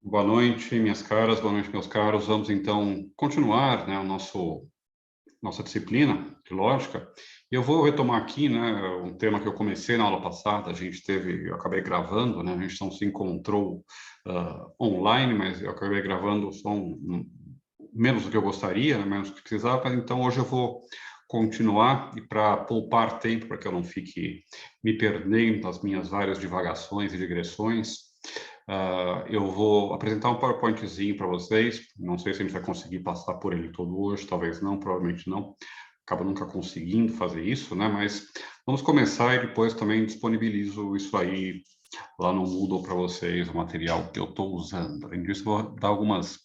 Boa noite, minhas caras, boa noite, meus caros. Vamos então continuar, né, nossa disciplina de lógica. E eu vou retomar aqui, né, um tema que eu comecei na aula passada. Eu acabei gravando, né, a gente não se encontrou online, mas eu acabei gravando menos do que eu gostaria, né, menos do que precisava. Então hoje eu vou continuar e para poupar tempo, para que eu não fique me perdendo nas minhas várias divagações e digressões. Eu vou apresentar um PowerPointzinho para vocês. Não sei se a gente vai conseguir passar por ele todo hoje, talvez não, provavelmente não. Acabo nunca conseguindo fazer isso, né? Mas vamos começar e depois também disponibilizo isso aí lá no Moodle para vocês, o material que eu estou usando. Além disso, vou dar algumas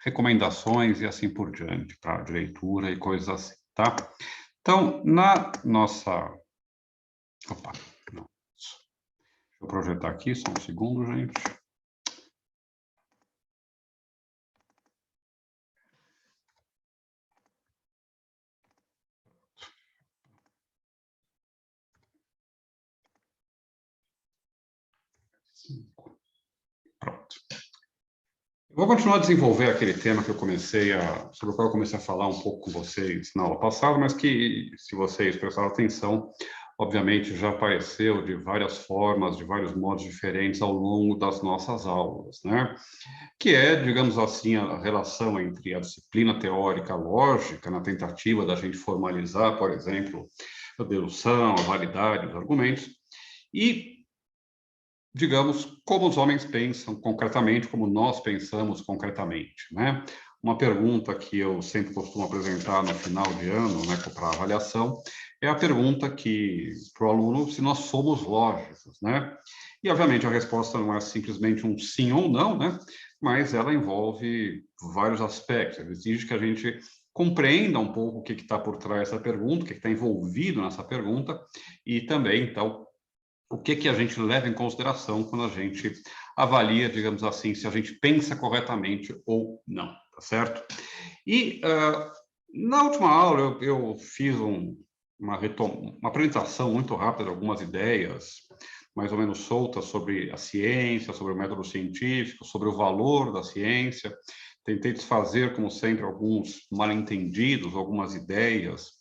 recomendações e assim por diante, de leitura e coisas assim, tá? Então, na nossa... Opa, não. Deixa eu projetar aqui, só um segundo, gente. Pronto. Eu vou continuar a desenvolver aquele tema que sobre o qual eu comecei a falar um pouco com vocês na aula passada, mas que, se vocês prestaram atenção, obviamente já apareceu de várias formas, de vários modos diferentes ao longo das nossas aulas, né? Que é, digamos assim, a relação entre a disciplina teórica lógica, na tentativa da gente formalizar, por exemplo, a dedução, a validade dos argumentos, e digamos, como os homens pensam concretamente, como nós pensamos concretamente, né? Uma pergunta que eu sempre costumo apresentar no final de ano, né, para avaliação, é a pergunta para o aluno se nós somos lógicos, né? E, obviamente, a resposta não é simplesmente um sim ou não, né? Mas ela envolve vários aspectos. Ela exige que a gente compreenda um pouco o que está por trás dessa pergunta, o que está envolvido nessa pergunta, e também, então, o que a gente leva em consideração quando a gente avalia, digamos assim, se a gente pensa corretamente ou não, tá certo? E na última aula eu fiz uma apresentação muito rápida de algumas ideias, mais ou menos soltas, sobre a ciência, sobre o método científico, sobre o valor da ciência. Tentei desfazer, como sempre, alguns mal-entendidos, algumas ideias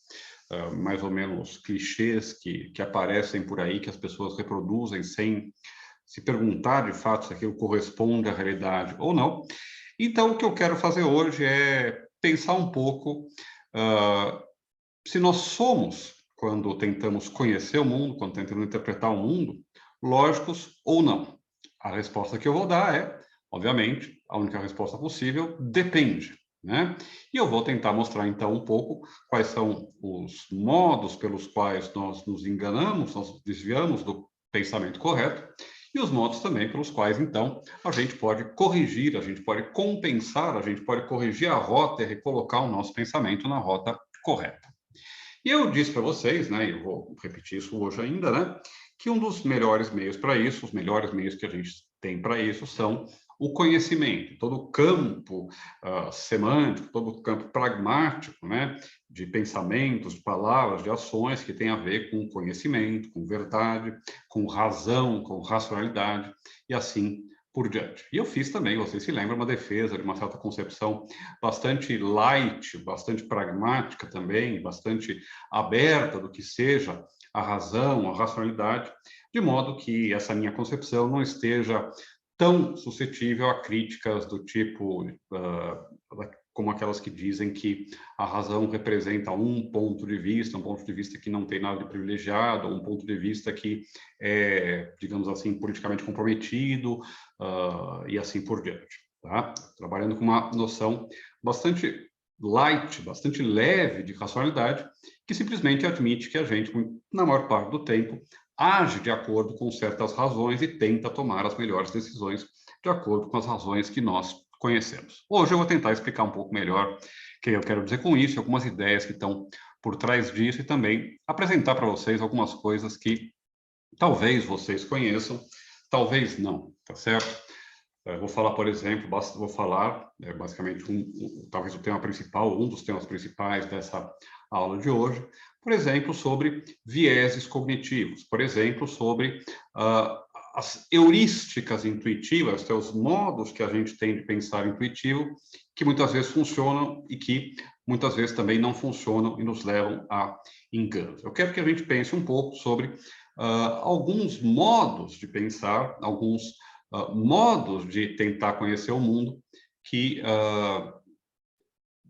mais ou menos clichês que aparecem por aí, que as pessoas reproduzem sem se perguntar de fato se aquilo corresponde à realidade ou não. Então, o que eu quero fazer hoje é pensar um pouco se nós somos, quando tentamos conhecer o mundo, quando tentamos interpretar o mundo, lógicos ou não. A resposta que eu vou dar é, obviamente, a única resposta possível, depende. Né? E eu vou tentar mostrar, então, um pouco quais são os modos pelos quais nós nos enganamos, nós desviamos do pensamento correto, e os modos também pelos quais, então, a gente pode corrigir, a gente pode compensar, a gente pode corrigir a rota e recolocar o nosso pensamento na rota correta. E eu disse para vocês, né, e eu vou repetir isso hoje ainda, né, que um dos melhores meios para isso, os melhores meios que a gente tem para isso são o conhecimento, todo o campo semântico, todo o campo pragmático, né, de pensamentos, de palavras, de ações que tem a ver com conhecimento, com verdade, com razão, com racionalidade e assim por diante. E eu fiz também, vocês se lembram, uma defesa de uma certa concepção bastante light, bastante pragmática também, bastante aberta do que seja a razão, a racionalidade, de modo que essa minha concepção não esteja tão suscetível a críticas do tipo, como aquelas que dizem que a razão representa um ponto de vista que não tem nada de privilegiado, um ponto de vista que é, digamos assim, politicamente comprometido, e assim por diante. Tá? Trabalhando com uma noção bastante light, bastante leve de racionalidade, que simplesmente admite que a gente, na maior parte do tempo, age de acordo com certas razões e tenta tomar as melhores decisões de acordo com as razões que nós conhecemos. Hoje eu vou tentar explicar um pouco melhor o que eu quero dizer com isso, algumas ideias que estão por trás disso e também apresentar para vocês algumas coisas que talvez vocês conheçam, talvez não, tá certo? Eu vou falar, por exemplo, vou falar, basicamente, talvez o tema principal, um dos temas principais dessa aula de hoje, por exemplo, sobre vieses cognitivos, por exemplo, sobre as heurísticas intuitivas, até os modos que a gente tem de pensar intuitivo, que muitas vezes funcionam e que muitas vezes também não funcionam e nos levam a enganos. Eu quero que a gente pense um pouco sobre alguns modos de pensar, alguns modos de tentar conhecer o mundo que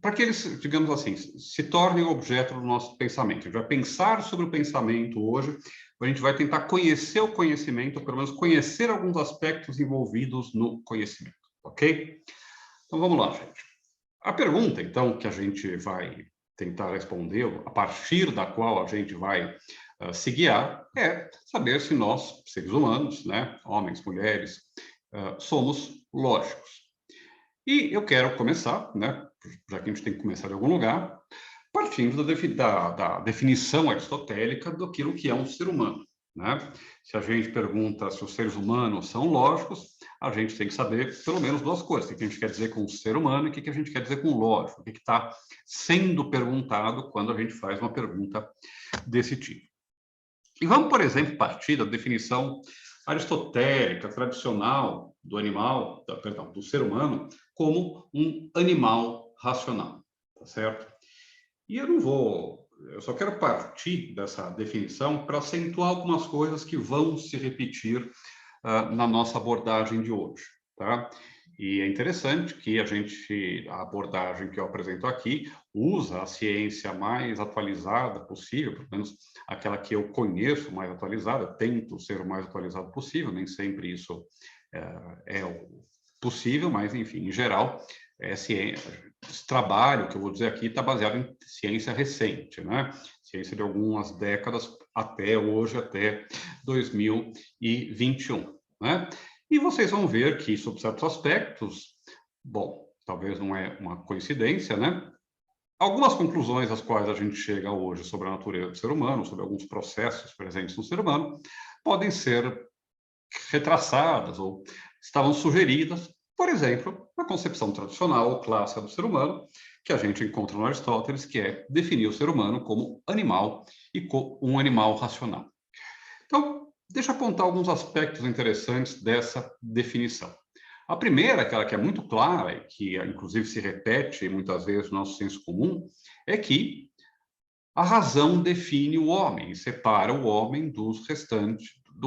para que eles, digamos assim, se tornem objeto do nosso pensamento. A gente vai pensar sobre o pensamento hoje, a gente vai tentar conhecer o conhecimento, ou pelo menos conhecer alguns aspectos envolvidos no conhecimento, ok? Então vamos lá, gente. A pergunta, então, que a gente vai tentar responder, a partir da qual a gente vai se guiar, é saber se nós, seres humanos, né, homens, mulheres, somos lógicos. E eu quero começar, né, já que a gente tem que começar de algum lugar, partindo da definição aristotélica daquilo que é um ser humano. Né? Se a gente pergunta se os seres humanos são lógicos, a gente tem que saber pelo menos duas coisas: o que a gente quer dizer com ser humano e o que a gente quer dizer com lógico, o que está sendo perguntado quando a gente faz uma pergunta desse tipo. E vamos, por exemplo, partir da definição aristotélica, tradicional do animal, perdão, do ser humano, como um animal racional, tá certo? E eu só quero partir dessa definição para acentuar algumas coisas que vão se repetir na nossa abordagem de hoje, tá? E é interessante que a abordagem que eu apresento aqui usa a ciência mais atualizada possível, pelo menos aquela que eu conheço mais atualizada, tento ser o mais atualizado possível, nem sempre isso é possível, mas, enfim, em geral, esse trabalho que eu vou dizer aqui está baseado em ciência recente, né? Ciência de algumas décadas até hoje, até 2021, né? E vocês vão ver que, sob certos aspectos, bom, talvez não é uma coincidência, né? Algumas conclusões às quais a gente chega hoje sobre a natureza do ser humano, sobre alguns processos presentes no ser humano, podem ser retraçadas ou estavam sugeridas, por exemplo, na concepção tradicional ou clássica do ser humano, que a gente encontra no Aristóteles, que é definir o ser humano como animal e como um animal racional. Então, deixa eu apontar alguns aspectos interessantes dessa definição. A primeira, aquela que é muito clara e que inclusive se repete muitas vezes no nosso senso comum, é que a razão define o homem e separa o homem do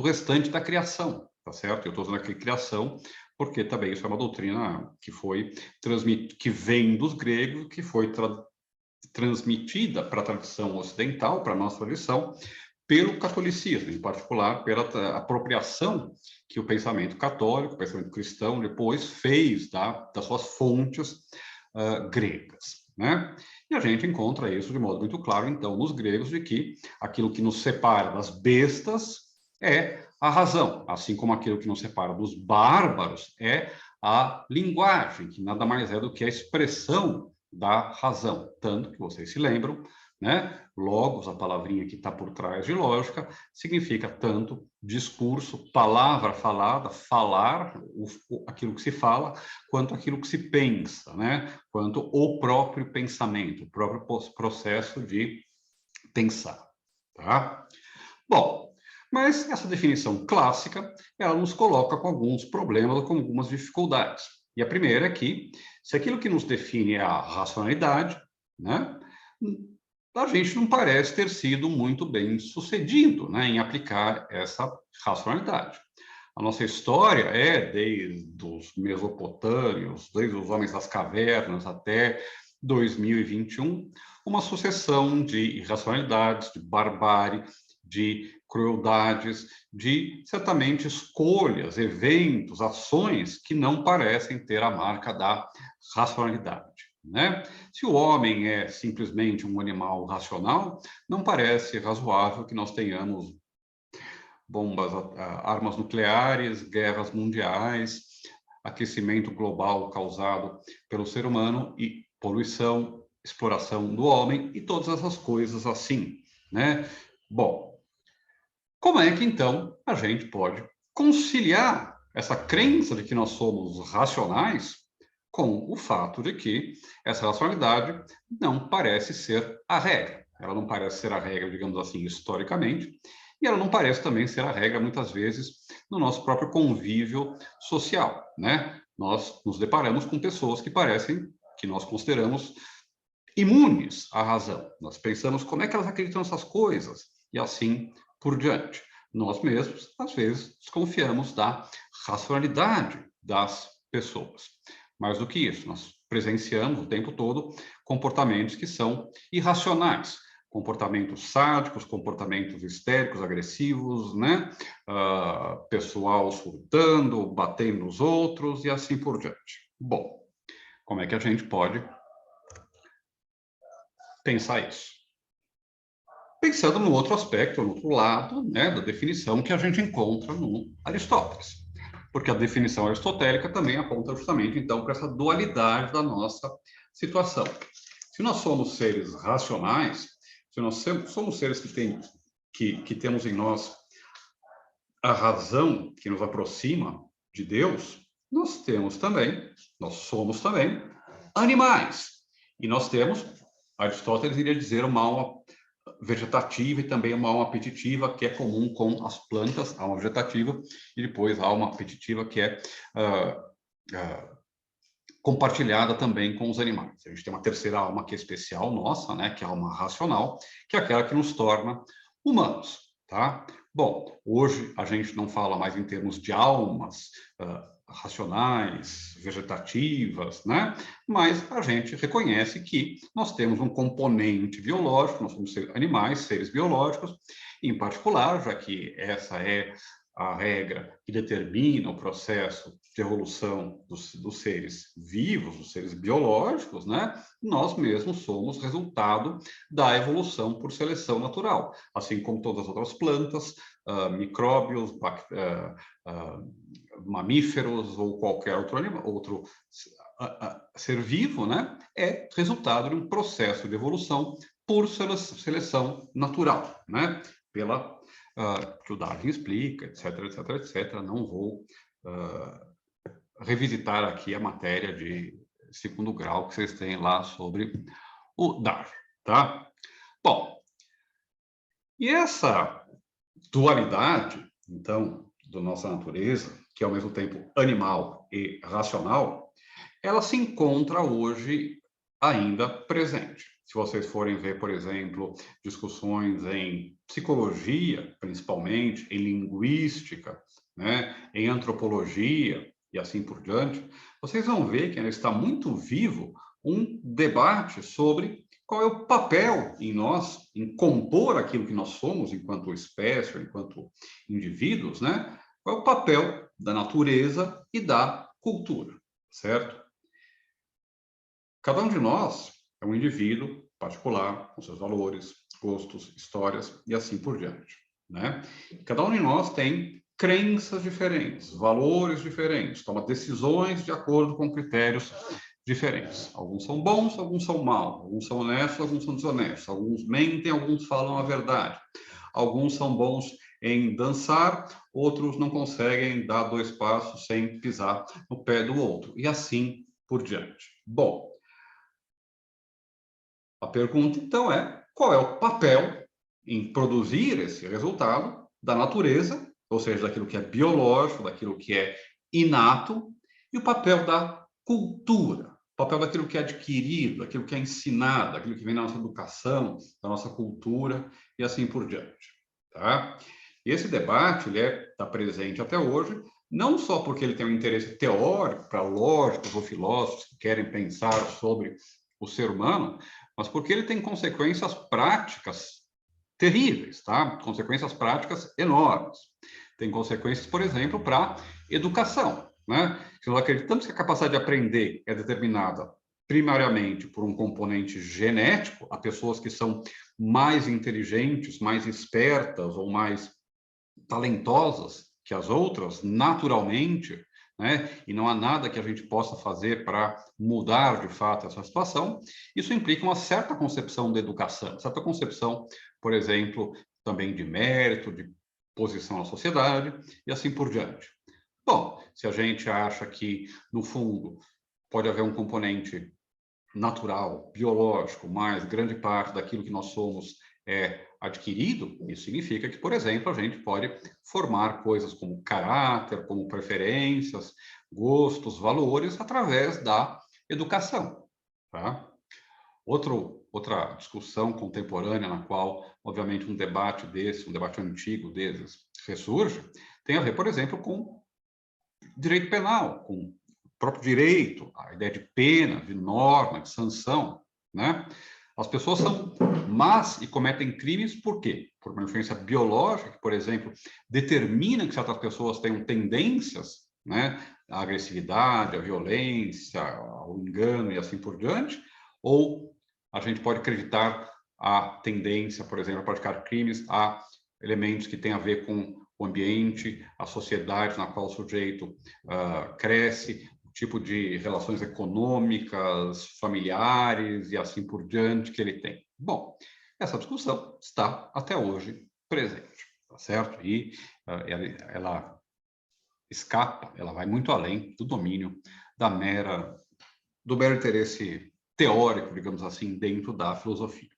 restante da criação, tá certo? Eu estou usando aqui criação porque também isso é uma doutrina que que vem dos gregos, que foi transmitida para a tradição ocidental, para a nossa tradição, pelo catolicismo, em particular pela apropriação que o pensamento católico, o pensamento cristão, depois fez das suas fontes gregas, né? E a gente encontra isso de modo muito claro, então, nos gregos, de que aquilo que nos separa das bestas é a razão, assim como aquilo que nos separa dos bárbaros é a linguagem, que nada mais é do que a expressão da razão. Tanto que vocês se lembram, né? Logos, a palavrinha que está por trás de lógica, significa tanto discurso, palavra falada, falar aquilo que se fala, quanto aquilo que se pensa, né? Quanto o próprio pensamento, o próprio processo de pensar, tá? Bom, mas essa definição clássica, ela nos coloca com alguns problemas, com algumas dificuldades. E a primeira é que, se aquilo que nos define é a racionalidade, né? A gente não parece ter sido muito bem sucedido, né, em aplicar essa racionalidade. A nossa história é desde os mesopotâmios, desde os homens das cavernas até 2021, uma sucessão de irracionalidades, de barbárie, de crueldades, de certamente escolhas, eventos, ações que não parecem ter a marca da racionalidade. Né? Se o homem é simplesmente um animal racional, não parece razoável que nós tenhamos bombas, armas nucleares, guerras mundiais, aquecimento global causado pelo ser humano e poluição, exploração do homem e todas essas coisas assim, né? Bom, como é que então a gente pode conciliar essa crença de que nós somos racionais com o fato de que essa racionalidade não parece ser a regra. Ela não parece ser a regra, digamos assim, historicamente, e ela não parece também ser a regra, muitas vezes, no nosso próprio convívio social, né? Nós nos deparamos com pessoas que parecem, que nós consideramos imunes à razão. Nós pensamos como é que elas acreditam nessas coisas, e assim por diante. Nós mesmos, às vezes, desconfiamos da racionalidade das pessoas. Mais do que isso, nós presenciamos o tempo todo comportamentos que são irracionais, comportamentos sádicos, comportamentos histéricos, agressivos, né? Pessoal surtando, batendo nos outros e assim por diante. Bom, como é que a gente pode pensar isso? Pensando no outro aspecto, no outro lado, né, da definição que a gente encontra no Aristóteles. Porque a definição aristotélica também aponta justamente, então, para essa dualidade da nossa situação. Se nós somos seres racionais, se nós somos seres que temos em nós a razão que nos aproxima de Deus, nós somos também animais. E nós temos, Aristóteles iria dizer, uma alma vegetativa e também uma alma apetitiva, que é comum com as plantas, a alma vegetativa, e depois a alma apetitiva, que é compartilhada também com os animais. A gente tem uma terceira alma que é especial nossa, né, que é a alma racional, que é aquela que nos torna humanos, tá? Bom, hoje a gente não fala mais em termos de almas racionais, vegetativas, né? Mas a gente reconhece que nós temos um componente biológico, nós somos animais, seres biológicos, em particular, já que essa é a regra que determina o processo de evolução dos seres vivos, dos seres biológicos, né? Nós mesmos somos resultado da evolução por seleção natural, assim como todas as outras plantas, micróbios, mamíferos ou qualquer outro animal, outro ser vivo, né? É resultado de um processo de evolução por seleção natural, né? Que o Darwin explica, etc, etc, etc. Não vou revisitar aqui a matéria de segundo grau que vocês têm lá sobre o Darwin, tá? Bom, e essa dualidade, então, da nossa natureza, que é ao mesmo tempo animal e racional, ela se encontra hoje ainda presente. Se vocês forem ver, por exemplo, discussões em psicologia, principalmente, em linguística, né, em antropologia e assim por diante, vocês vão ver que ainda está muito vivo um debate sobre qual é o papel em nós, em compor aquilo que nós somos enquanto espécie, enquanto indivíduos, né? Qual é o papel da natureza e da cultura, certo? Cada um de nós é um indivíduo particular, com seus valores, gostos, histórias e assim por diante, né? Cada um de nós tem crenças diferentes, valores diferentes, toma decisões de acordo com critérios diferentes. Alguns são bons, alguns são maus, alguns são honestos, alguns são desonestos, alguns mentem, alguns falam a verdade. Alguns são bons em dançar, outros não conseguem dar 2 passos sem pisar no pé do outro, e assim por diante. Bom, a pergunta, então, é qual é o papel em produzir esse resultado da natureza, ou seja, daquilo que é biológico, daquilo que é inato, e o papel da cultura, o papel daquilo que é adquirido, daquilo que é ensinado, daquilo que vem da nossa educação, da nossa cultura, e assim por diante. Tá? E esse debate está presente até hoje, não só porque ele tem um interesse teórico para lógicos ou filósofos que querem pensar sobre o ser humano, mas porque ele tem consequências práticas terríveis, tá? Consequências práticas enormes. Tem consequências, por exemplo, para educação, né? Se nós acreditamos que a capacidade de aprender é determinada primariamente por um componente genético, há pessoas que são mais inteligentes, mais espertas ou mais talentosas que as outras, naturalmente, né? E não há nada que a gente possa fazer para mudar de fato essa situação. Isso implica uma certa concepção da educação, certa concepção, por exemplo, também de mérito, de posição na sociedade e assim por diante. Bom, se a gente acha que, no fundo, pode haver um componente natural, biológico, mas grande parte daquilo que nós somos é adquirido, isso significa que, por exemplo, a gente pode formar coisas como caráter, como preferências, gostos, valores, através da educação, tá? Outra discussão contemporânea na qual, obviamente, um debate desse, um debate antigo desses, ressurge, tem a ver, por exemplo, com direito penal, com o próprio direito, a ideia de pena, de norma, de sanção, né? As pessoas são más e cometem crimes por quê? Por uma influência biológica, que, por exemplo, determina que certas pessoas tenham tendências, né, à agressividade, à violência, ao engano e assim por diante, ou a gente pode acreditar a tendência, por exemplo, a praticar crimes, a elementos que têm a ver com o ambiente, a sociedade na qual o sujeito cresce, o tipo de relações econômicas, familiares e assim por diante que ele tem. Bom, essa discussão está até hoje presente, tá certo? E ela escapa, ela vai muito além do domínio do mero interesse teórico, digamos assim, dentro da filosofia.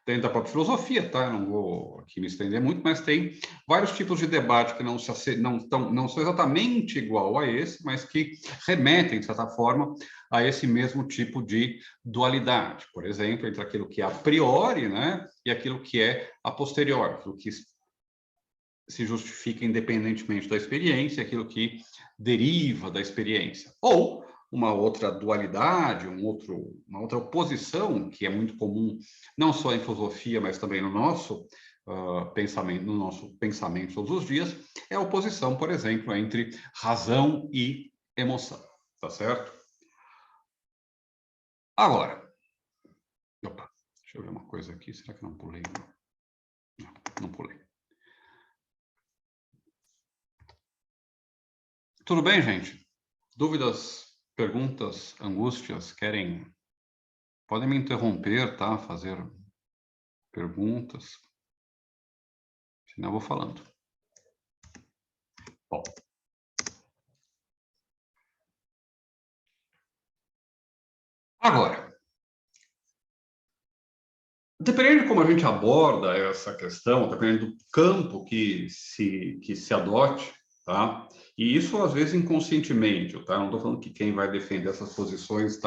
Dentro da própria filosofia, tá? Eu não vou aqui me estender muito, mas tem vários tipos de debate que não são exatamente igual a esse, mas que remetem, de certa forma, a esse mesmo tipo de dualidade. Por exemplo, entre aquilo que é a priori, né, e aquilo que é a posteriori, aquilo que se justifica independentemente da experiência, aquilo que deriva da experiência. Ou uma outra dualidade, uma outra oposição, que é muito comum, não só em filosofia, mas também no nosso pensamento todos os dias, é a oposição, por exemplo, entre razão e emoção, tá certo? Agora, opa, deixa eu ver uma coisa aqui, será que não pulei? Não pulei. Tudo bem, gente? Dúvidas, perguntas, angústias, podem me interromper, tá? Fazer perguntas. Senão eu vou falando. Bom. Agora, dependendo de como a gente aborda essa questão, dependendo do campo que se adote, tá? E isso, às vezes, inconscientemente, tá? Não estou falando que quem vai defender essas posições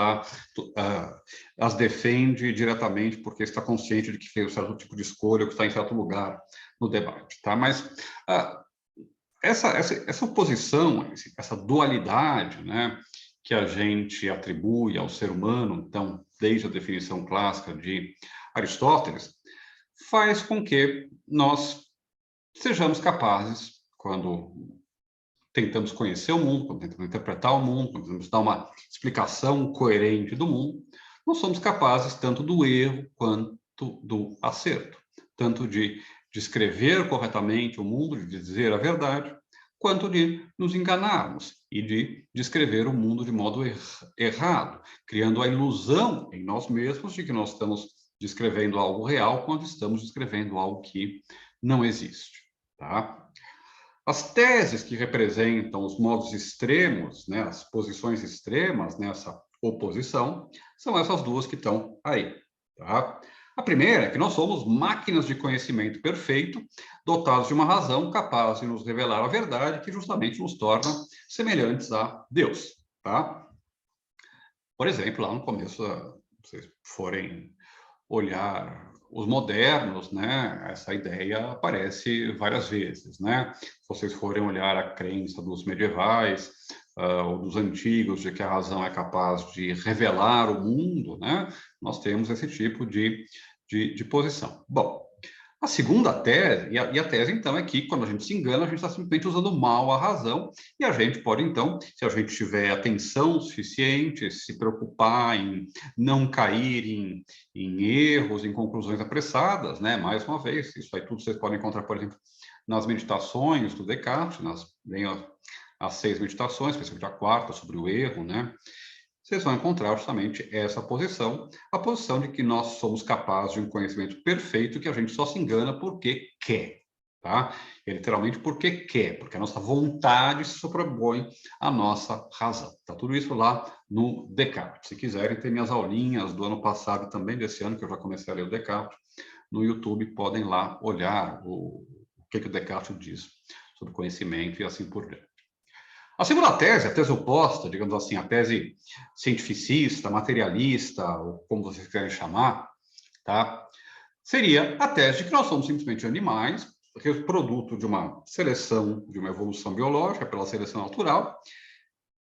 as defende diretamente porque está consciente de que fez um certo tipo de escolha, que está em certo lugar no debate, tá? Mas essa oposição, essa dualidade, né, que a gente atribui ao ser humano, então, desde a definição clássica de Aristóteles, faz com que nós sejamos capazes, quando tentamos conhecer o mundo, quando tentamos interpretar o mundo, quando tentamos dar uma explicação coerente do mundo, nós somos capazes tanto do erro quanto do acerto, tanto de descrever corretamente o mundo, de dizer a verdade, quanto de nos enganarmos e de descrever o mundo de modo errado, criando a ilusão em nós mesmos de que nós estamos descrevendo algo real quando estamos descrevendo algo que não existe, tá? As teses que representam os modos extremos, né, as posições extremas nessa oposição, são essas duas que estão aí, tá? A primeira é que nós somos máquinas de conhecimento perfeito, dotados de uma razão capaz de nos revelar a verdade, que justamente nos torna semelhantes a Deus, tá? Por exemplo, lá no começo, se vocês forem olhar os modernos, né, essa ideia aparece várias vezes, né? Se vocês forem olhar a crença dos medievais, ou dos antigos, de que a razão é capaz de revelar o mundo, né? Nós temos esse tipo de posição. Bom, a segunda tese, e a tese, então, é que quando a gente se engana, a gente está simplesmente usando mal a razão, e a gente pode, então, se a gente tiver atenção suficiente, se preocupar em não cair em erros, em conclusões apressadas, né? Mais uma vez, isso aí tudo vocês podem encontrar, por exemplo, nas meditações do Descartes, bem as 6 meditações, especialmente a quarta, sobre o erro, né? Vocês vão encontrar justamente essa posição, a posição de que nós somos capazes de um conhecimento perfeito que a gente só se engana porque quer, tá? É literalmente porque quer, porque a nossa vontade se sobrepõe à nossa razão. Tá tudo isso lá no Descartes. Se quiserem, tem minhas aulinhas do ano passado e também desse ano, que eu já comecei a ler o Descartes, no YouTube podem lá olhar o que o Descartes diz sobre conhecimento e assim por diante. A segunda tese, a tese oposta, digamos assim, a tese cientificista, materialista, ou como vocês querem chamar, tá? Seria a tese de que nós somos simplesmente animais, produto de uma seleção, de uma evolução biológica pela seleção natural,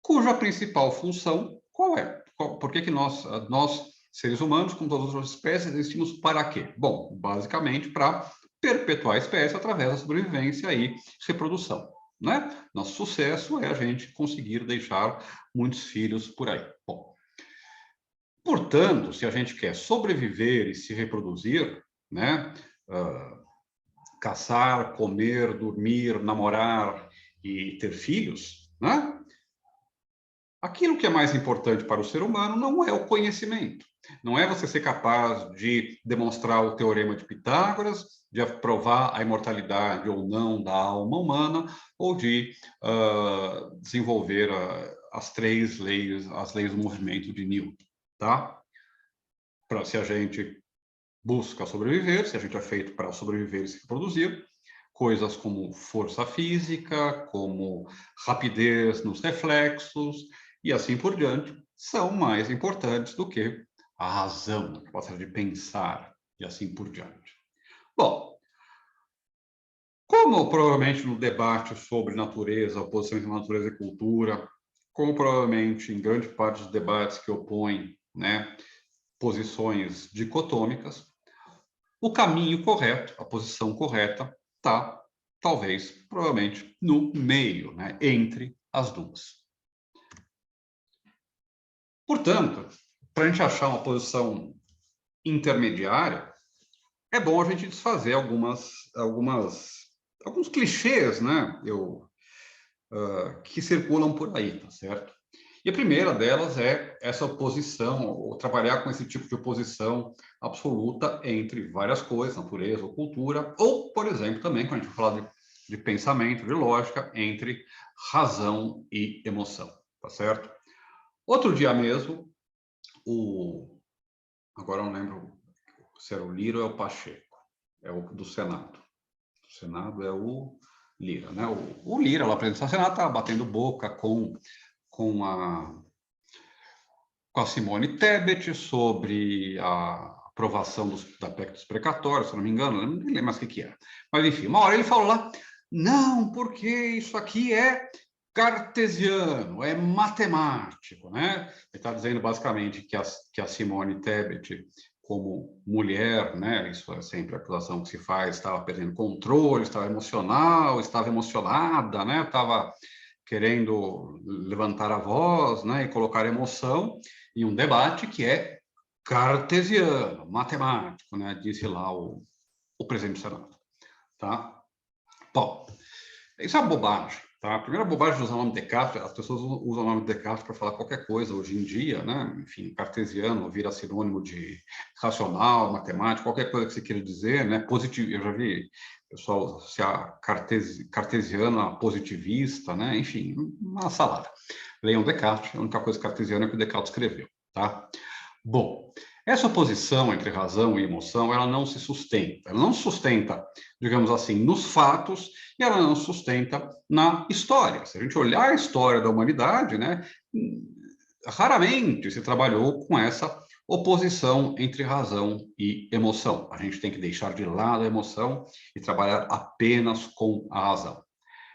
cuja principal função, qual é? Por que nós, seres humanos, como todas as outras espécies, existimos para quê? Bom, basicamente para perpetuar a espécie através da sobrevivência e reprodução, né? Nosso sucesso é a gente conseguir deixar muitos filhos por aí. Bom, portanto, se a gente quer sobreviver e se reproduzir, né? Caçar, comer, dormir, namorar e ter filhos, né? Aquilo que é mais importante para o ser humano não é o conhecimento. Não é você ser capaz de demonstrar o teorema de Pitágoras, de provar a imortalidade ou não da alma humana, ou de desenvolver as leis do movimento de Newton, tá? Se a gente busca sobreviver, se a gente é feito para sobreviver e se reproduzir, coisas como força física, como rapidez nos reflexos e assim por diante, são mais importantes do que a razão, a capacidade de pensar e assim por diante. Bom, como provavelmente no debate sobre natureza, oposição entre natureza e cultura, como provavelmente em grande parte dos debates que opõem, né, posições dicotômicas, o caminho correto, a posição correta, está, talvez, provavelmente, no meio, né, entre as duas. Portanto, para a gente achar uma posição intermediária, é bom a gente desfazer alguns clichês, né, que circulam por aí, tá certo? E a primeira delas é essa oposição, ou trabalhar com esse tipo de oposição absoluta entre várias coisas, natureza ou cultura, ou, por exemplo, também, quando a gente fala de pensamento, de lógica, entre razão e emoção, tá certo? Outro dia mesmo, agora eu não lembro se era o Lira ou é o Pacheco, é o do Senado. O Senado é o Lira, né? O Lira, lá presidente do Senado, estava batendo boca com a Simone Tebet sobre a aprovação da PEC dos precatórios, se não me engano, não lembro mais o que era. Mas, enfim, uma hora ele falou lá, não, porque isso aqui é cartesiano, é matemático, né? Ele está dizendo, basicamente, que a Simone Tebet, como mulher, né, isso é sempre a acusação que se faz, estava perdendo controle, estava emocionada, né, estava querendo levantar a voz, né, e colocar emoção em um debate que é cartesiano, matemático, né, disse lá o presidente do Senado, tá? Bom, isso é uma bobagem, tá? A primeira bobagem de usar o nome Descartes, as pessoas usam o nome Descartes para falar qualquer coisa hoje em dia, né? Enfim, cartesiano vira sinônimo de racional, matemático, qualquer coisa que você queira dizer, né? Positivo, eu já vi pessoal se a cartesiana positivista, né? Enfim, uma salada. Leiam Descartes, a única coisa cartesiana é que o Descartes escreveu, tá? Bom, essa oposição entre razão e emoção, ela não se sustenta. Ela não se sustenta, digamos assim, nos fatos e ela não se sustenta na história. Se a gente olhar a história da humanidade, né, raramente se trabalhou com essa oposição entre razão e emoção. A gente tem que deixar de lado a emoção e trabalhar apenas com a razão.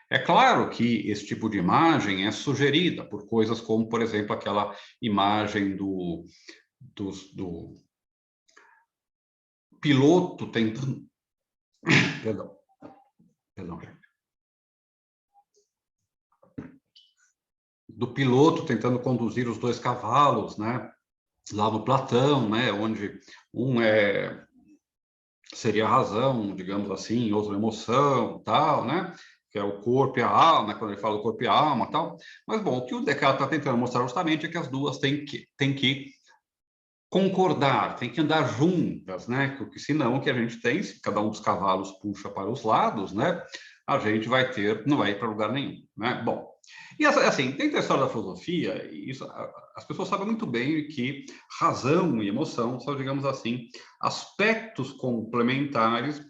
É claro que esse tipo de imagem é sugerida por coisas como, por exemplo, aquela imagem do piloto tentando... Perdão, gente. Do piloto tentando conduzir os dois cavalos, né? Lá no Platão, né? Onde seria a razão, digamos assim, outro emoção, tal, né? Que é o corpo e a alma, quando ele fala do corpo e a alma, tal. Mas, bom, o que o Descartes está tentando mostrar justamente é que as duas têm que concordar, tem que andar juntas, né? Porque senão o que a gente tem, se cada um dos cavalos puxa para os lados, né? A gente não vai ir para lugar nenhum, né? Bom, E assim, dentro da história da filosofia, isso, as pessoas sabem muito bem que razão e emoção são, digamos assim, aspectos complementares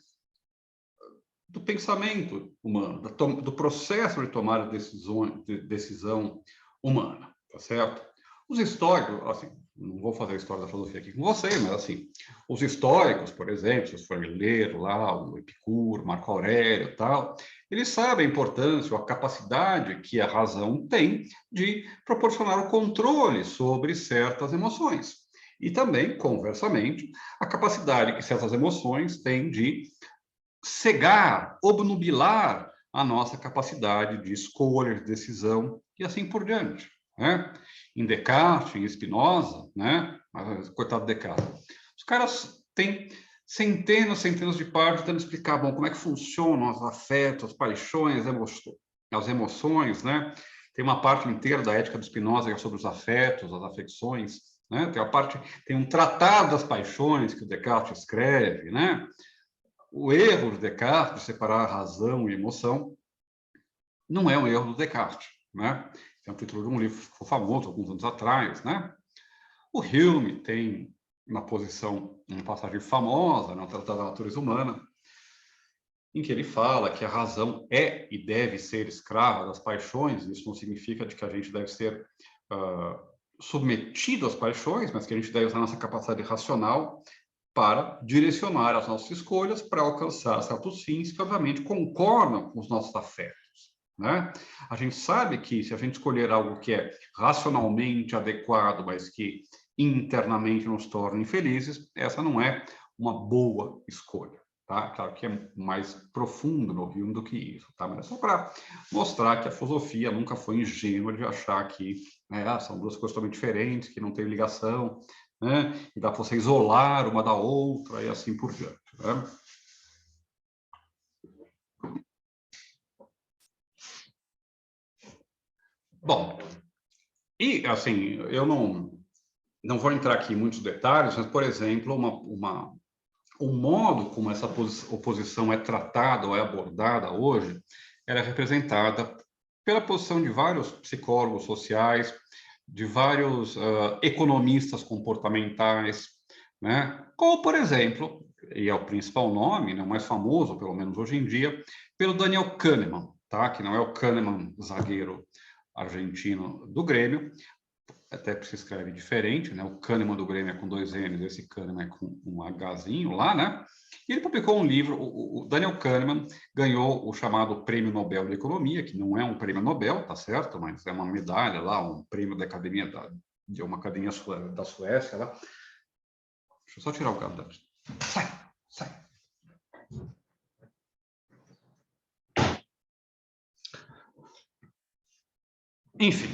do pensamento humano, do processo de tomar decisão humana, tá certo? Os históricos, assim, não vou fazer a história da filosofia aqui com você, mas assim, os históricos, por exemplo, se vocês forem ler lá o Epicuro, Marco Aurélio e tal, eles sabem a importância, ou a capacidade que a razão tem de proporcionar o controle sobre certas emoções. E também, conversamente, a capacidade que certas emoções têm de cegar, obnubilar a nossa capacidade de escolha, de decisão e assim por diante. Né? Em Descartes, em Spinoza, né? Coitado de Descartes, os caras têm centenas de páginas tentando explicar, bom, como é que funcionam os afetos, as paixões, as emoções, né? Tem uma parte inteira da ética do Spinoza que é sobre os afetos, as afecções, né? Tem um tratado das paixões que o Descartes escreve, né? O erro de Descartes de separar razão e emoção não é um erro do Descartes, né? É um título de um livro que ficou famoso alguns anos atrás, né? O Hume tem uma posição, uma passagem famosa no Tratado da Natureza Humana, em que ele fala que a razão é e deve ser escrava das paixões. Isso não significa de que a gente deve ser submetido às paixões, mas que a gente deve usar a nossa capacidade racional para direcionar as nossas escolhas para alcançar certos fins que, obviamente, concordam com os nossos afetos. Né? A gente sabe que se a gente escolher algo que é racionalmente adequado, mas que internamente nos torna infelizes, essa não é uma boa escolha. Tá? Claro que é mais profundo no Hume do que isso, tá? Mas é só para mostrar que a filosofia nunca foi ingênua de achar que são duas coisas totalmente diferentes, que não tem ligação, né? E dá para você isolar uma da outra e assim por diante. Né? Bom, e assim, eu não vou entrar aqui em muitos detalhes, mas, por exemplo, o modo como essa oposição é tratada ou é abordada hoje, ela é representada pela posição de vários psicólogos sociais, de vários economistas comportamentais, né? Como, por exemplo, e é o principal nome, né, o mais famoso, pelo menos hoje em dia, pelo Daniel Kahneman, tá? Que não é o Kahneman, zagueiro argentino do Grêmio, até se escreve diferente, né? O Kahneman do Grêmio é com 2 N's, esse Kahneman é com um Hzinho lá, né? E ele publicou um livro, o Daniel Kahneman ganhou o chamado Prêmio Nobel de Economia, que não é um prêmio Nobel, tá certo? Mas é uma medalha lá, um prêmio da academia, de uma academia da Suécia lá. Deixa eu só tirar o carro daqui. Sai. Enfim,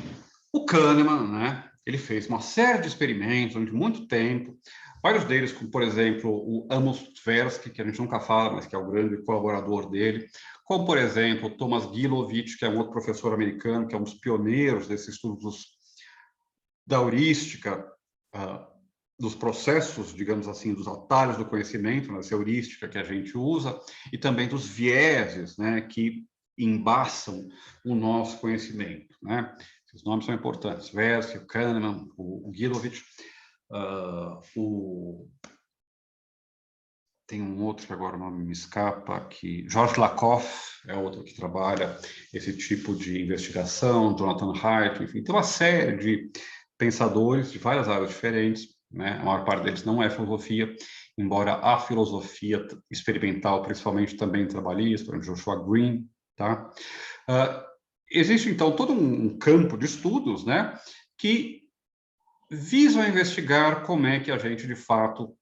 o Kahneman, né? Ele fez uma série de experimentos durante muito tempo, vários deles, como, por exemplo, o Amos Tversky, que a gente nunca fala, mas que é o grande colaborador dele, como, por exemplo, Thomas Gilovich, que é um outro professor americano, que é um dos pioneiros desses estudos da heurística, dos processos, digamos assim, dos atalhos do conhecimento, nessa heurística que a gente usa, e também dos vieses, né, que embaçam o nosso conhecimento, né? Esses nomes são importantes. Tversky, o Kahneman, o Gilovich, tem um outro que agora o nome me escapa, que Georges Lakoff é outro que trabalha esse tipo de investigação, Jonathan Haidt, enfim, tem uma série de pensadores de várias áreas diferentes, né? A maior parte deles não é filosofia, embora a filosofia experimental, principalmente também trabalhista, por exemplo, Joshua Green, tá? Existe, então, todo um campo de estudos, né, que visam investigar como é que a gente, de fato,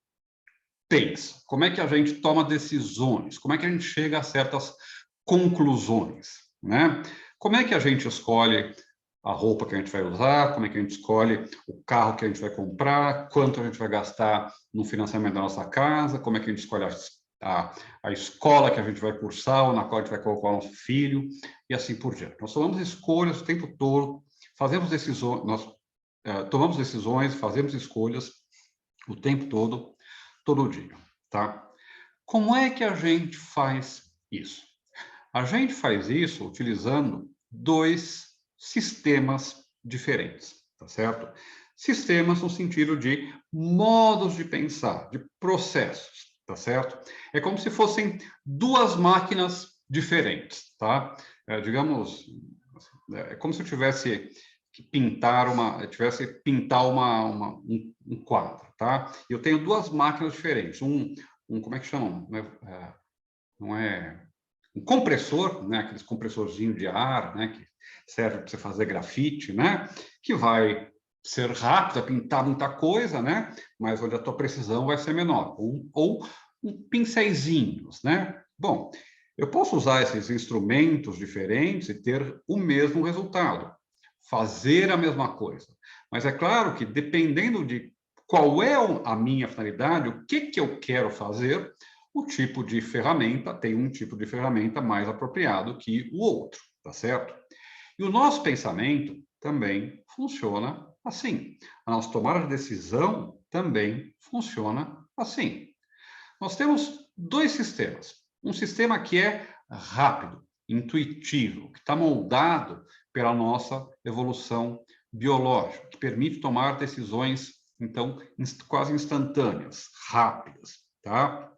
pensa, como é que a gente toma decisões, como é que a gente chega a certas conclusões, né? Como é que a gente escolhe a roupa que a gente vai usar, como é que a gente escolhe o carro que a gente vai comprar, quanto a gente vai gastar no financiamento da nossa casa, como é que a gente escolhe a escola que a gente vai cursar, ou na qual a gente vai colocar o nosso filho, e assim por diante. Nós tomamos escolhas o tempo todo, fazemos decisões, nós tomamos decisões, fazemos escolhas o tempo todo, todo dia, tá? Como é que a gente faz isso? A gente faz isso utilizando dois sistemas diferentes, tá certo? Sistemas no sentido de modos de pensar, de processos, tá certo? É como se fossem duas máquinas diferentes, tá? Digamos, é como se eu tivesse que pintar um quadro, tá? E eu tenho duas máquinas diferentes, como é que chama? Não é um compressor, né? Aqueles compressorzinhos de ar, né? Que serve para você fazer grafite, né? Que vai ser rápido, a pintar muita coisa, né? Mas onde a tua precisão vai ser menor. Ou pincéisinhos, né? Bom, eu posso usar esses instrumentos diferentes e ter o mesmo resultado, fazer a mesma coisa. Mas é claro que dependendo de qual é a minha finalidade, o que eu quero fazer, o tipo de ferramenta tem um tipo de ferramenta mais apropriado que o outro, tá certo? E o nosso pensamento também funciona assim. A nossa tomada de decisão também funciona assim. Nós temos dois sistemas. Um sistema que é rápido, intuitivo, que está moldado pela nossa evolução biológica, que permite tomar decisões, então, quase instantâneas, rápidas, tá?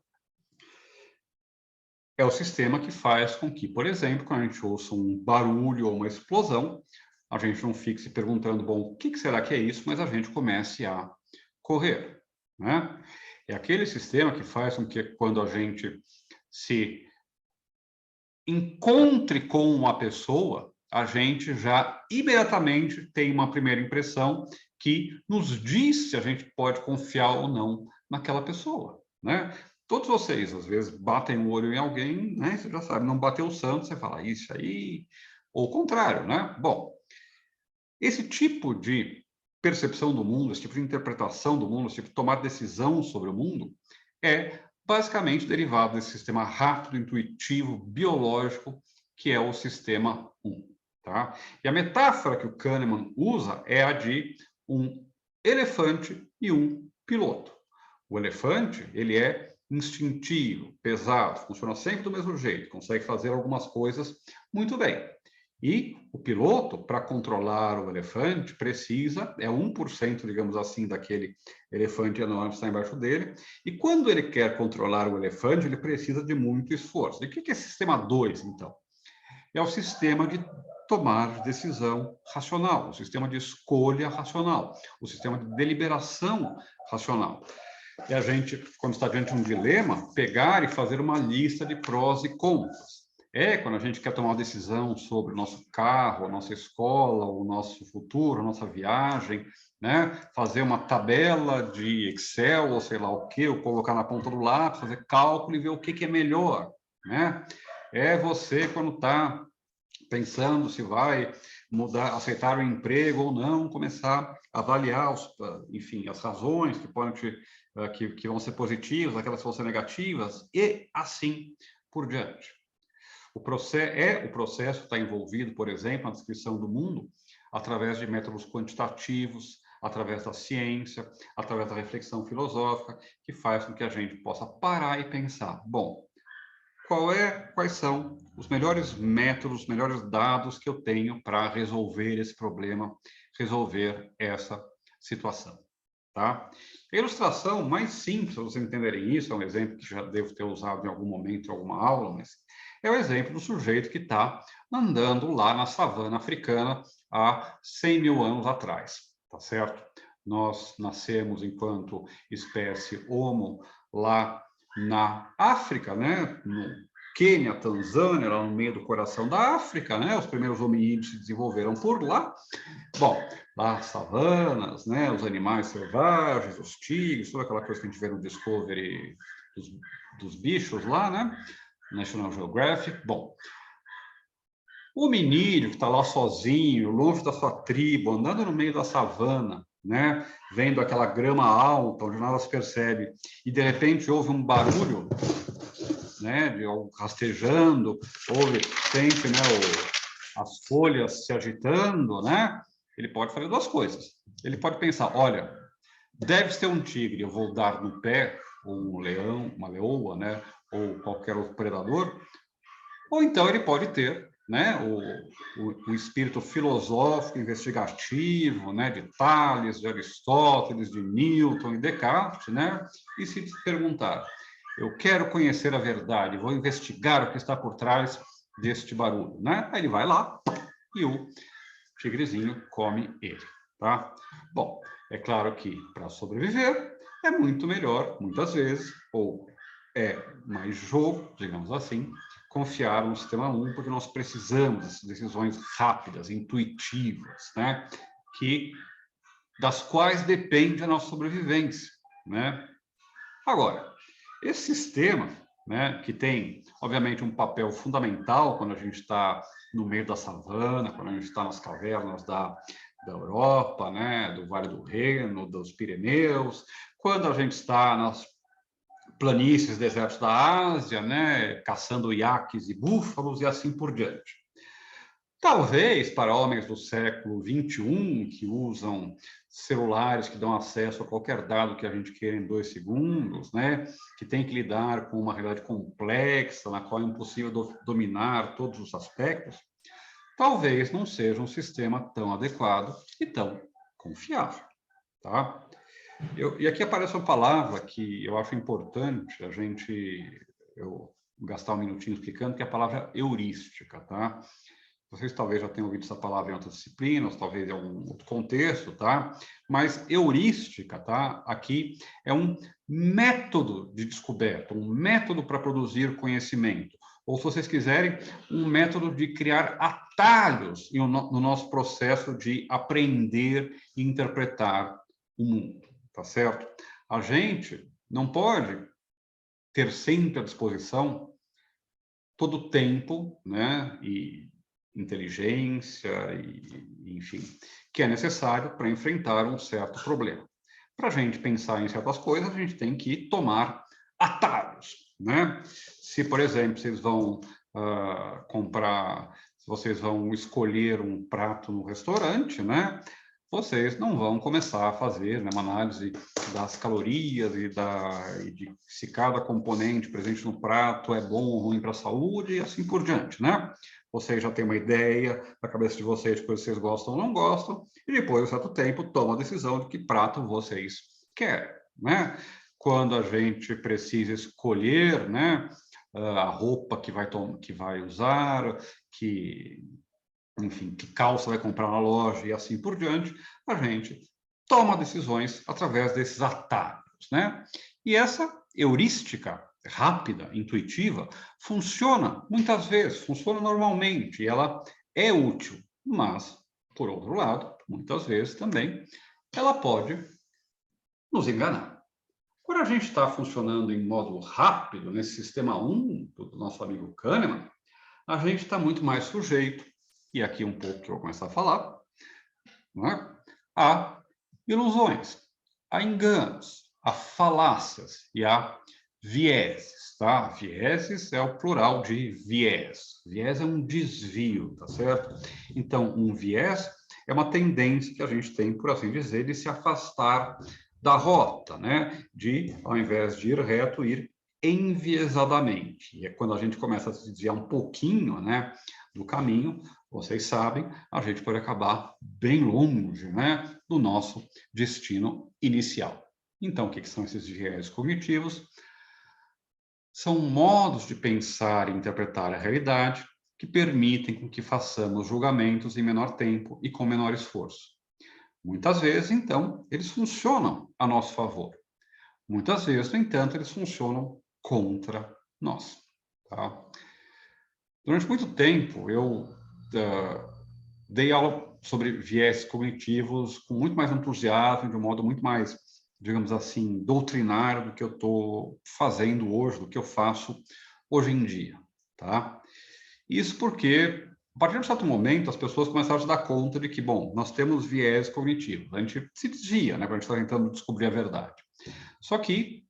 É o sistema que faz com que, por exemplo, quando a gente ouça um barulho ou uma explosão, a gente não fique se perguntando, bom, o que será que é isso? Mas a gente comece a correr, né? É aquele sistema que faz com que, quando a gente se encontre com uma pessoa, a gente já imediatamente tem uma primeira impressão que nos diz se a gente pode confiar ou não naquela pessoa, né? Todos vocês, às vezes, batem o olho em alguém, né? Você já sabe, não bateu o santo, você fala, isso aí, ou o contrário, né? Bom, esse tipo de percepção do mundo, esse tipo de interpretação do mundo, esse tipo de tomar decisão sobre o mundo, é basicamente derivado desse sistema rápido, intuitivo, biológico, que é o sistema 1. Tá? E a metáfora que o Kahneman usa é a de um elefante e um piloto. O elefante, ele é instintivo, pesado, funciona sempre do mesmo jeito, consegue fazer algumas coisas muito bem. E o piloto, para controlar o elefante, precisa, é 1%, digamos assim, daquele elefante enorme que está embaixo dele. E quando ele quer controlar o elefante, ele precisa de muito esforço. E o que é sistema 2, então? É o sistema de tomar decisão racional, o sistema de escolha racional, o sistema de deliberação racional. E a gente, quando está diante de um dilema, pegar e fazer uma lista de prós e contras. Quando a gente quer tomar uma decisão sobre o nosso carro, a nossa escola, o nosso futuro, a nossa viagem, né? Fazer uma tabela de Excel, ou sei lá o quê, ou colocar na ponta do lápis, fazer cálculo e ver o que é melhor, né? É você, quando está pensando se vai mudar, aceitar o emprego ou não, começar a avaliar, enfim, as razões que podem que vão ser positivas, aquelas que vão ser negativas, e assim por diante. O processo está envolvido, por exemplo, na descrição do mundo, através de métodos quantitativos, através da ciência, através da reflexão filosófica, que faz com que a gente possa parar e pensar, bom, quais são os melhores métodos, os melhores dados que eu tenho para resolver esse problema, resolver essa situação, tá? A ilustração mais simples, para vocês entenderem isso, é um exemplo que já devo ter usado em algum momento, em alguma aula, mas é o exemplo do sujeito que está andando lá na savana africana há 100 mil anos atrás, tá certo? Nós nascemos enquanto espécie Homo lá na África, né? No Quênia, Tanzânia, lá no meio do coração da África, né? Os primeiros hominídeos se desenvolveram por lá. Bom, lá as savanas, né? Os animais selvagens, os tigres, toda aquela coisa que a gente vê no Discovery dos bichos lá, né? National Geographic. Bom, o hominídeo que está lá sozinho, longe da sua tribo, andando no meio da savana, né? Vendo aquela grama alta, onde nada se percebe, e de repente houve um barulho, né? De algo rastejando, sente, né? As folhas se agitando, né? Ele pode fazer duas coisas. Ele pode pensar, olha, deve ser um tigre, eu vou dar no pé, ou um leão, uma leoa, né? Ou qualquer outro predador. Ou então ele pode ter né, o espírito filosófico investigativo, né, de Tales, de Aristóteles, de Newton e Descartes, né, e se perguntar, eu quero conhecer a verdade, vou investigar o que está por trás deste barulho, né? Aí ele vai lá e o tigrezinho come ele, tá? Bom, é claro que para sobreviver é muito melhor, muitas vezes, ou é mais jogo, digamos assim, confiar no sistema 1, porque nós precisamos de decisões rápidas, intuitivas, né? Das quais depende a nossa sobrevivência, né? Agora, esse sistema, né, que tem, obviamente, um papel fundamental quando a gente está no meio da savana, quando a gente está nas cavernas da Europa, né, do Vale do Reno, dos Pirineus, quando a gente está nas planícies, desertos da Ásia, né, caçando iaques e búfalos e assim por diante. Talvez para homens do século XXI, que usam celulares que dão acesso a qualquer dado que a gente queira em 2 segundos, né? Que tem que lidar com uma realidade complexa, na qual é impossível dominar todos os aspectos, talvez não seja um sistema tão adequado e tão confiável, tá? E aqui aparece uma palavra que eu acho importante eu gastar um minutinho explicando, que é a palavra heurística, tá? Vocês talvez já tenham ouvido essa palavra em outras disciplinas, talvez em algum outro contexto, tá? Mas heurística, tá? Aqui é um método de descoberta, um método para produzir conhecimento. Ou, se vocês quiserem, um método de criar atalhos no nosso processo de aprender e interpretar o mundo, tá certo? A gente não pode ter sempre à disposição todo o tempo, né? E inteligência, enfim, que é necessário para enfrentar um certo problema. Para a gente pensar em certas coisas, a gente tem que tomar atalhos, né? Se, por exemplo, vocês vão se vocês vão escolher um prato no restaurante, né? Vocês não vão começar a fazer, né, uma análise das calorias e de se cada componente presente no prato é bom ou ruim para a saúde e assim por diante, né? Vocês já têm uma ideia na cabeça de vocês de coisas que vocês gostam ou não gostam, e depois de um certo tempo tomam a decisão de que prato vocês querem, né? Quando a gente precisa escolher, né, a roupa que vai usar, enfim, que calça vai comprar na loja e assim por diante, a gente toma decisões através desses atalhos, né? E essa heurística rápida, intuitiva, funciona muitas vezes, funciona normalmente, e ela é útil, mas, por outro lado, muitas vezes também, ela pode nos enganar. Quando a gente está funcionando em modo rápido, nesse sistema 1 do nosso amigo Kahneman, a gente está muito mais sujeito, e aqui um pouco que eu vou começar a falar, né, a ilusões, a enganos, a falácias e a vieses, tá? Vieses é o plural de viés. Viés é um desvio, tá certo? Então, um viés é uma tendência que a gente tem, por assim dizer, de se afastar da rota, né? De, ao invés de ir reto, ir enviesadamente. E é quando a gente começa a se desviar um pouquinho, né, do caminho, vocês sabem, a gente pode acabar bem longe, né, do nosso destino inicial. Então, o que são esses viés cognitivos? São modos de pensar e interpretar a realidade que permitem com que façamos julgamentos em menor tempo e com menor esforço. Muitas vezes, então, eles funcionam a nosso favor. Muitas vezes, no entanto, eles funcionam contra nós. Tá? Durante muito tempo, eu dei aula sobre viés cognitivos com muito mais entusiasmo, de um modo muito mais, digamos assim, doutrinário do que eu estou fazendo hoje, do que eu faço hoje em dia. Tá? Isso porque, a partir de um certo momento, as pessoas começaram a se dar conta de que, bom, nós temos viés cognitivos, a gente se desvia, né, quando a gente está tentando descobrir a verdade. Só que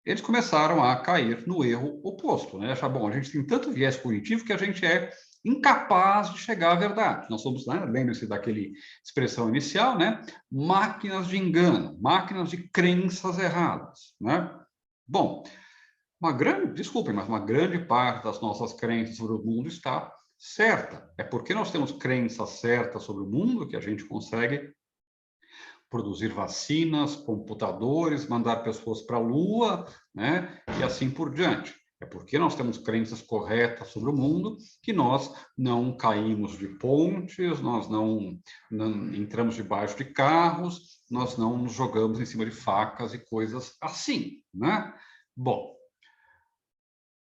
eles começaram a cair no erro oposto, né? Achar, bom, a gente tem tanto viés cognitivo que a gente é incapaz de chegar à verdade. Nós somos, né, lembre-se daquele expressão inicial, né? Máquinas de engano, máquinas de crenças erradas, né? Bom, desculpem, mas uma grande parte das nossas crenças sobre o mundo está certa. É porque nós temos crenças certas sobre o mundo que a gente consegue produzir vacinas, computadores, mandar pessoas para a Lua, né? E assim por diante. É porque nós temos crenças corretas sobre o mundo que nós não caímos de pontes, nós não entramos debaixo de carros, nós não nos jogamos em cima de facas e coisas assim, né? Bom,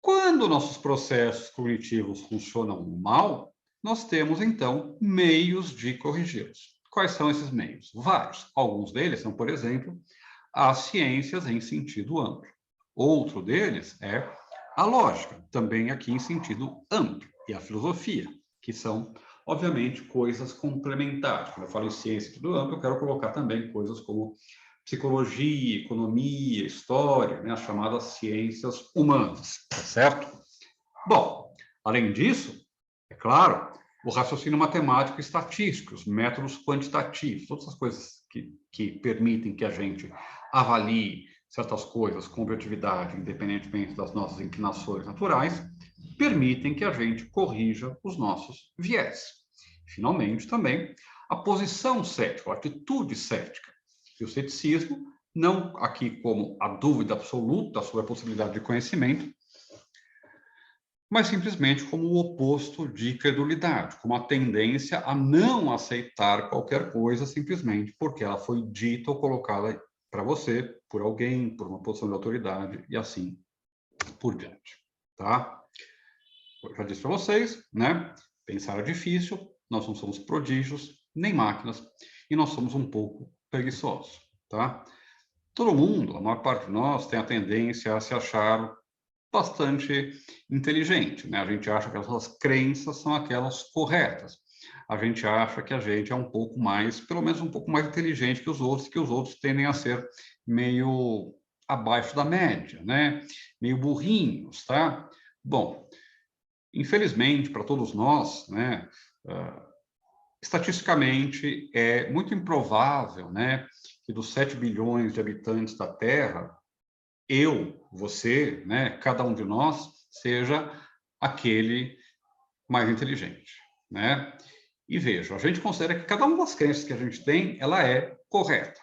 quando nossos processos cognitivos funcionam mal, nós temos, então, meios de corrigi-los. Quais são esses meios? Vários. Alguns deles são, por exemplo, as ciências em sentido amplo. Outro deles é a lógica, também aqui em sentido amplo, e a filosofia, que são, obviamente, coisas complementares. Quando eu falo em ciência em sentido amplo, eu quero colocar também coisas como psicologia, economia, história, né, as chamadas ciências humanas, tá certo? Bom, além disso, é claro, o raciocínio matemático e estatístico, os métodos quantitativos, todas as coisas que permitem que a gente avalie certas coisas com objetividade, independentemente das nossas inclinações naturais, permitem que a gente corrija os nossos viés. Finalmente, também, a posição cética, a atitude cética, e o ceticismo, não aqui como a dúvida absoluta sobre a possibilidade de conhecimento, mas simplesmente como o oposto de credulidade, como a tendência a não aceitar qualquer coisa simplesmente porque ela foi dita ou colocada para você por alguém, por uma posição de autoridade e assim por diante, tá? Eu já disse para vocês, né? Pensar é difícil, nós não somos prodígios, nem máquinas, e nós somos um pouco preguiçosos, tá? Todo mundo, a maior parte de nós, tem a tendência a se achar bastante inteligente, né? A gente acha que as nossas crenças são aquelas corretas. A gente acha que a gente é um pouco mais, pelo menos um pouco mais inteligente que os outros tendem a ser meio abaixo da média, né? Meio burrinhos, tá? Bom, infelizmente, para todos nós, né? Estatisticamente, é muito improvável, né? Que dos 7 bilhões de habitantes da Terra, eu, você, né, cada um de nós seja aquele mais inteligente, né? E veja, a gente considera que cada uma das crenças que a gente tem, ela é correta.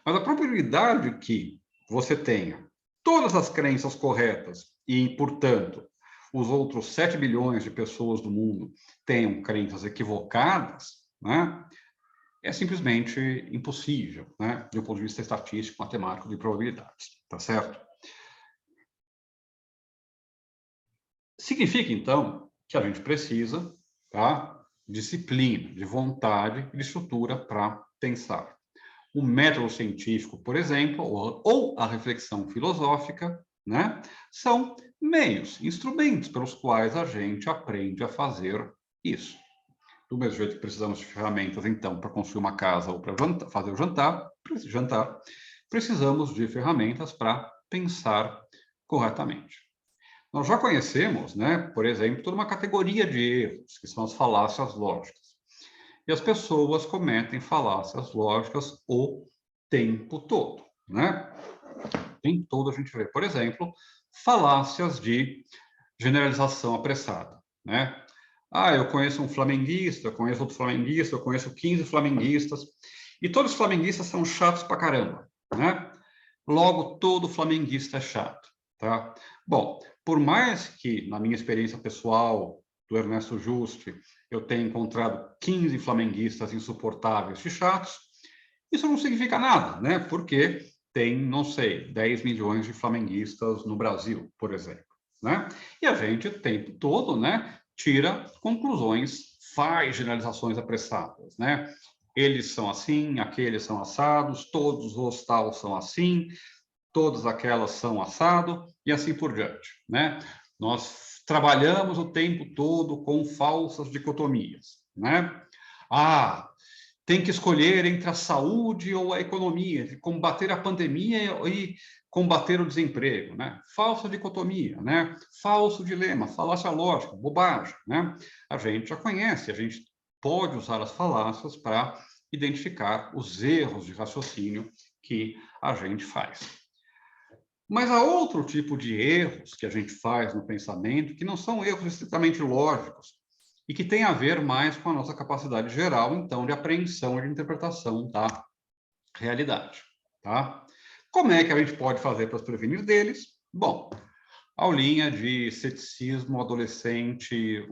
Mas a probabilidade que você tenha todas as crenças corretas e, portanto, os outros 7 bilhões de pessoas do mundo tenham crenças equivocadas, né? É simplesmente impossível, né? Do ponto de vista estatístico, matemático, de probabilidades, tá certo? Significa, então, que a gente precisa, tá? Disciplina, de vontade e de estrutura para pensar. O método científico, por exemplo, ou a reflexão filosófica, né? São meios, instrumentos pelos quais a gente aprende a fazer isso. Do mesmo jeito que precisamos de ferramentas, então, para construir uma casa ou para fazer o jantar, precisamos de ferramentas para pensar corretamente. Nós já conhecemos, né, por exemplo, toda uma categoria de erros, que são as falácias lógicas. E as pessoas cometem falácias lógicas o tempo todo, né? O tempo todo a gente vê, por exemplo, falácias de generalização apressada, né? Ah, eu conheço um flamenguista, eu conheço outro flamenguista, eu conheço 15 flamenguistas, e todos os flamenguistas são chatos pra caramba, né? Logo, todo flamenguista é chato, tá? Bom, por mais que, na minha experiência pessoal, do Ernesto Juste, eu tenha encontrado 15 flamenguistas insuportáveis e chatos, isso não significa nada, né? Porque tem, não sei, 10 milhões de flamenguistas no Brasil, por exemplo, né? E a gente, o tempo todo, né, tira conclusões, faz generalizações apressadas, né? Eles são assim, aqueles são assados, todos os tal são assim, todas aquelas são assado, e assim por diante, né? Nós trabalhamos o tempo todo com falsas dicotomias, né? Ah, tem que escolher entre a saúde ou a economia, combater a pandemia e combater o desemprego, né? Falsa dicotomia, né? Falso dilema, falácia lógica, bobagem, né? A gente já conhece, a gente pode usar as falácias para identificar os erros de raciocínio que a gente faz. Mas há outro tipo de erros que a gente faz no pensamento que não são erros estritamente lógicos. e que tem a ver mais com a nossa capacidade geral, então, de apreensão e de interpretação da realidade, tá? Como é que a gente pode fazer para se prevenir deles? Bom, aulinha de ceticismo adolescente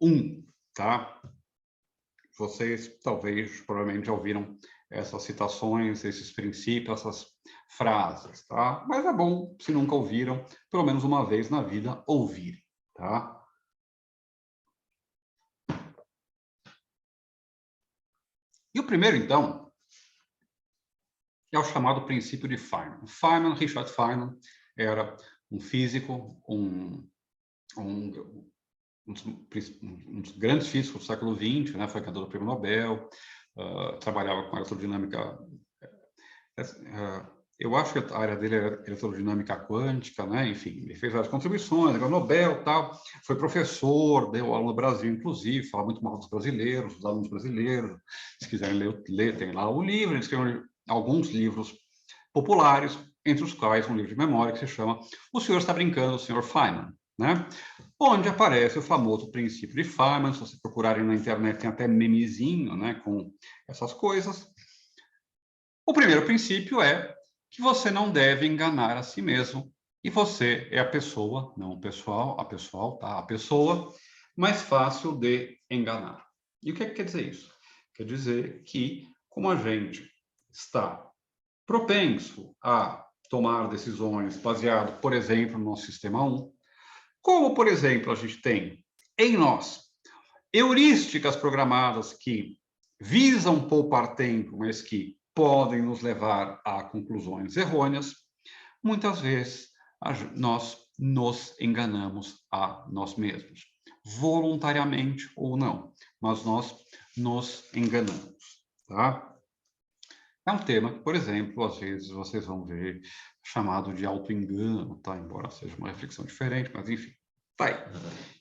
1, tá? Vocês talvez, provavelmente, já ouviram essas citações, esses princípios, essas frases, tá? Mas é bom, se nunca ouviram, pelo menos uma vez na vida, ouvirem, tá? E o primeiro, então, é o chamado princípio de Feynman. Richard Feynman, era um físico, um dos grandes físicos do século XX, né? Foi ganhador do Prêmio Nobel, trabalhava com elektrodinâmica. Eu acho que a área dele era elektrodinâmica quântica, né? Enfim, ele fez várias contribuições, ganhou Nobel, tal. Foi professor, deu aula no Brasil, inclusive, fala muito mal dos brasileiros, dos alunos brasileiros. Se quiserem ler, tem lá o livro. Ele escreveu alguns livros populares, entre os quais um livro de memória que se chama O Senhor Está Brincando, o Sr. Feynman, né? Onde aparece o famoso princípio de Feynman. Se vocês procurarem na internet, tem até memezinho, né, com essas coisas. O primeiro princípio é que você não deve enganar a si mesmo, e você é a pessoa, não o pessoal, tá? A pessoa mais fácil de enganar. E o que quer dizer isso? Quer dizer que, como a gente está propenso a tomar decisões baseado, por exemplo, no nosso sistema 1, como, por exemplo, a gente tem em nós heurísticas programadas que visam poupar tempo, mas que podem nos levar a conclusões errôneas, muitas vezes nós nos enganamos a nós mesmos, voluntariamente ou não, mas nós nos enganamos, tá? É um tema que, por exemplo, às vezes vocês vão ver chamado de auto-engano, tá? Embora seja uma reflexão diferente, mas enfim, tá aí.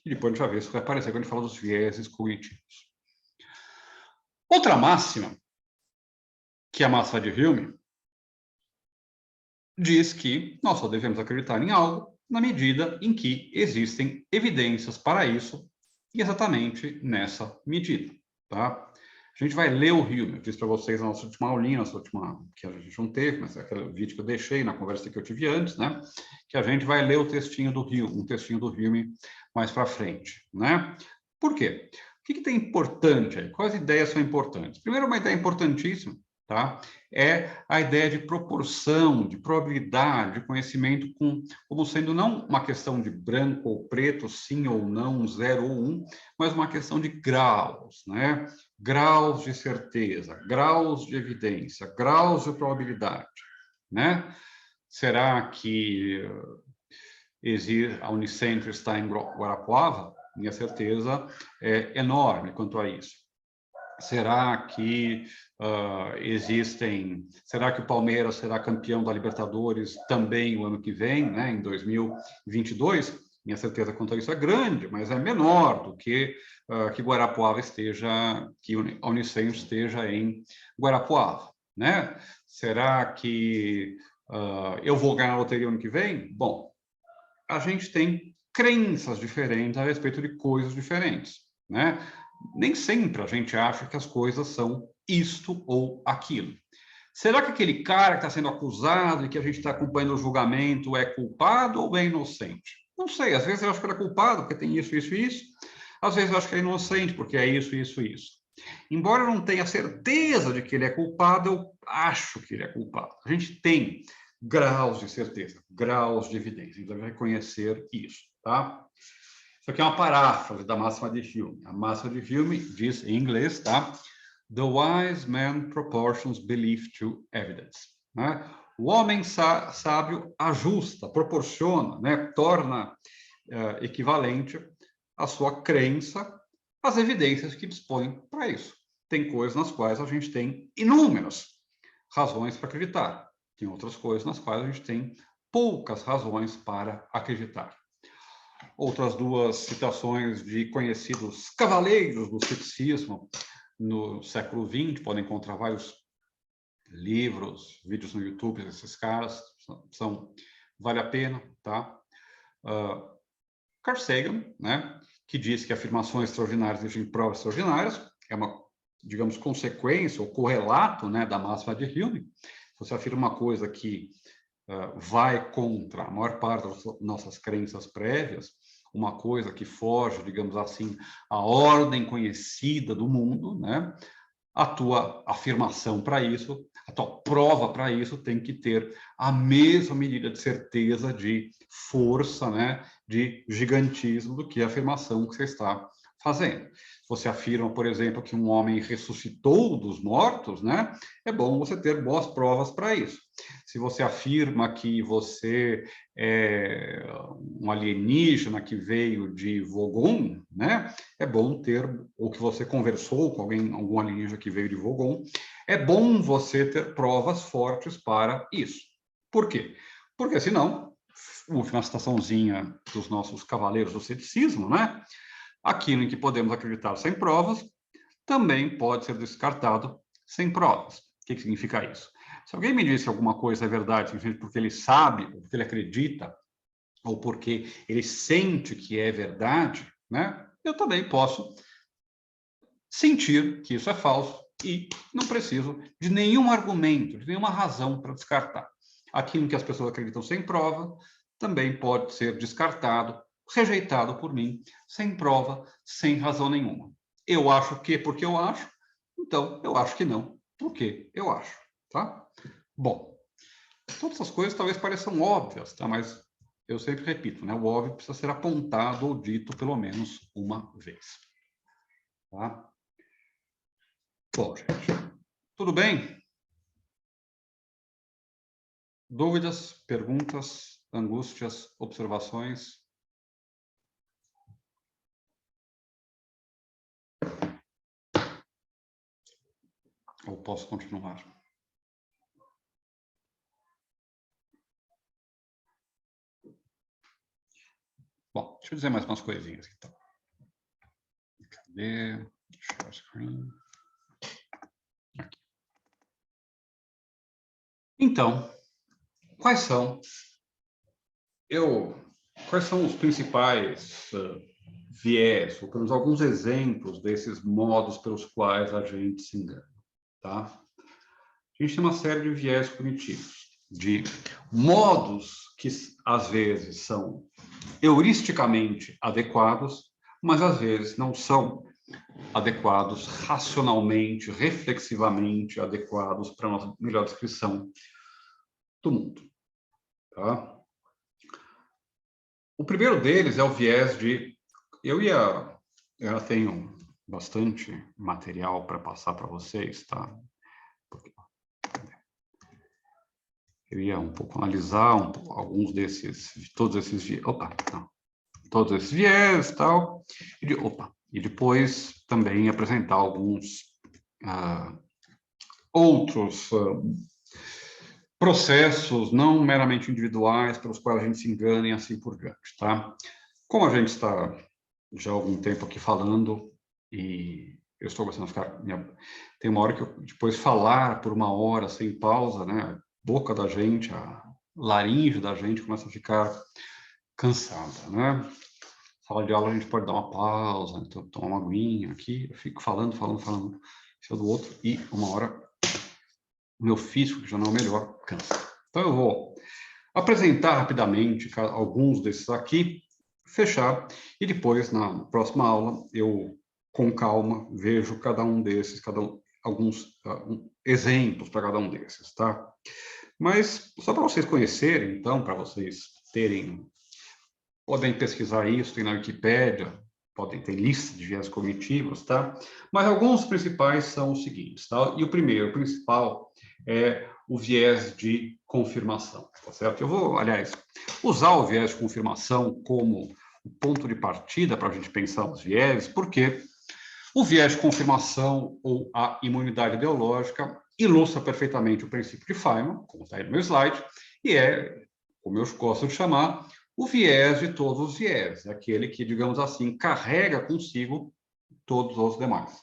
E depois a gente vai ver se vai aparecer quando a gente fala dos vieses cognitivos. Outra máxima, que é a máxima de Hume, diz que nós só devemos acreditar em algo na medida em que existem evidências para isso, e exatamente nessa medida, tá? A gente vai ler o Hume. Eu disse para vocês na nossa última aulinha, que a gente não teve, mas é aquele vídeo que eu deixei na conversa que eu tive antes, né? Que a gente vai ler o textinho do Hume, um textinho do Hume mais para frente, né? Por quê? O que tem importante aí? Quais ideias são importantes? Primeiro, uma ideia importantíssima, tá? É a ideia de proporção, de probabilidade, de conhecimento como sendo não uma questão de branco ou preto, sim ou não, 0 ou 1, mas uma questão de graus, né? Graus de certeza, graus de evidência, graus de probabilidade, né? Será que a Unicentro está em Guarapuava? Minha certeza é enorme quanto a isso. Será que será que o Palmeiras será campeão da Libertadores também o ano que vem, né, em 2022? Minha certeza quanto a isso é grande, mas é menor do que Guarapuava que a Unicentro esteja em Guarapuava, né? Será que eu vou ganhar a loteria ano que vem? Bom, a gente tem crenças diferentes a respeito de coisas diferentes, né? Nem sempre a gente acha que as coisas são isto ou aquilo. Será que aquele cara que está sendo acusado e que a gente está acompanhando o julgamento é culpado ou é inocente? Não sei, às vezes eu acho que ele é culpado porque tem isso, isso e isso. Às vezes eu acho que é inocente porque é isso, isso e isso. Embora eu não tenha certeza de que ele é culpado, eu acho que ele é culpado. A gente tem graus de certeza, graus de evidência. A gente deve reconhecer isso, tá? Isso aqui é uma paráfrase da máxima de Hume. A máxima de Hume diz em inglês, tá? The wise man proportions belief to evidence. Né? O homem sábio ajusta, proporciona, né? Torna equivalente a sua crença às evidências que dispõe para isso. Tem coisas nas quais a gente tem inúmeras razões para acreditar. Tem outras coisas nas quais a gente tem poucas razões para acreditar. Outras duas citações de conhecidos cavaleiros do ceticismo no século XX, podem encontrar vários livros, vídeos no YouTube desses caras, vale a pena, tá? Carl Sagan, né? que diz que afirmações extraordinárias exigem provas extraordinárias, é uma, digamos, consequência ou correlato, né, da máxima de Hume. Se você afirma uma coisa que vai contra a maior parte das nossas crenças prévias, uma coisa que foge, digamos assim, à ordem conhecida do mundo, né? A tua afirmação para isso, a tua prova para isso tem que ter a mesma medida de certeza, de força, né, de gigantismo do que a afirmação que você está fazendo. Se você afirma, por exemplo, que um homem ressuscitou dos mortos, né, é bom você ter boas provas para isso. Se você afirma que você é um alienígena que veio de Vogon, né, é bom ter, ou que você conversou com algum alienígena que veio de Vogon, é bom você ter provas fortes para isso. Por quê? Porque senão, última citaçãozinha dos nossos cavaleiros do ceticismo, né? Aquilo em que podemos acreditar sem provas também pode ser descartado sem provas. O que significa isso? Se alguém me disse alguma coisa é verdade, simplesmente porque ele sabe, ou porque ele acredita, ou porque ele sente que é verdade, né? Eu também posso sentir que isso é falso e não preciso de nenhum argumento, de nenhuma razão para descartar. Aquilo que as pessoas acreditam sem prova também pode ser descartado, rejeitado por mim, sem prova, sem razão nenhuma. Eu acho que porque eu acho, então eu acho que não, porque eu acho, tá? Bom, todas essas coisas talvez pareçam óbvias, tá? Mas eu sempre repito, né? O óbvio precisa ser apontado ou dito pelo menos uma vez, tá? Bom, gente, tudo bem? Dúvidas, perguntas, angústias, observações? Ou posso continuar? Bom, deixa eu dizer mais umas coisinhas então. Cadê? Share screen. Aqui. Então, quais são os principais viés, ou pelo menos alguns exemplos desses modos pelos quais a gente se engana, tá? A gente tem uma série de viés cognitivos, de modos que às vezes são heuristicamente adequados, mas às vezes não são adequados racionalmente, reflexivamente adequados para a nossa melhor descrição do mundo, tá? O primeiro deles é o viés de... Eu já tenho bastante material para passar para vocês, tá? Eu ia um pouco analisar alguns desses, todos esses viés, todos esses viés, tal, e depois também apresentar alguns outros processos não meramente individuais pelos quais a gente se engana e assim por diante, tá? Como a gente está já há algum tempo aqui falando e eu estou gostando de ficar... Tem uma hora que eu depois falar por uma hora sem pausa, né? A boca da gente, a laringe da gente começa a ficar cansada, né? Sala de aula a gente pode dar uma pausa, então, tomar uma aguinha aqui, eu fico falando, isso do outro, e uma hora o meu físico, que já não é o melhor, cansa. Então eu vou apresentar rapidamente alguns desses aqui, fechar, e depois, na próxima aula, eu, com calma, vejo cada um desses, alguns exemplos para cada um desses, tá? Mas, só para vocês conhecerem, então, para vocês terem... Podem pesquisar isso, tem na Wikipédia, podem ter lista de viés cognitivos, tá? Mas alguns principais são os seguintes, tá? E o primeiro, o principal, é o viés de confirmação, tá certo? Eu vou, aliás, usar o viés de confirmação como o ponto de partida para a gente pensar os viés, porque o viés de confirmação ou a imunidade ideológica ilustra perfeitamente o princípio de Feynman, como está aí no meu slide, e é, como eu gosto de chamar, o viés de todos os viés, aquele que, digamos assim, carrega consigo todos os demais.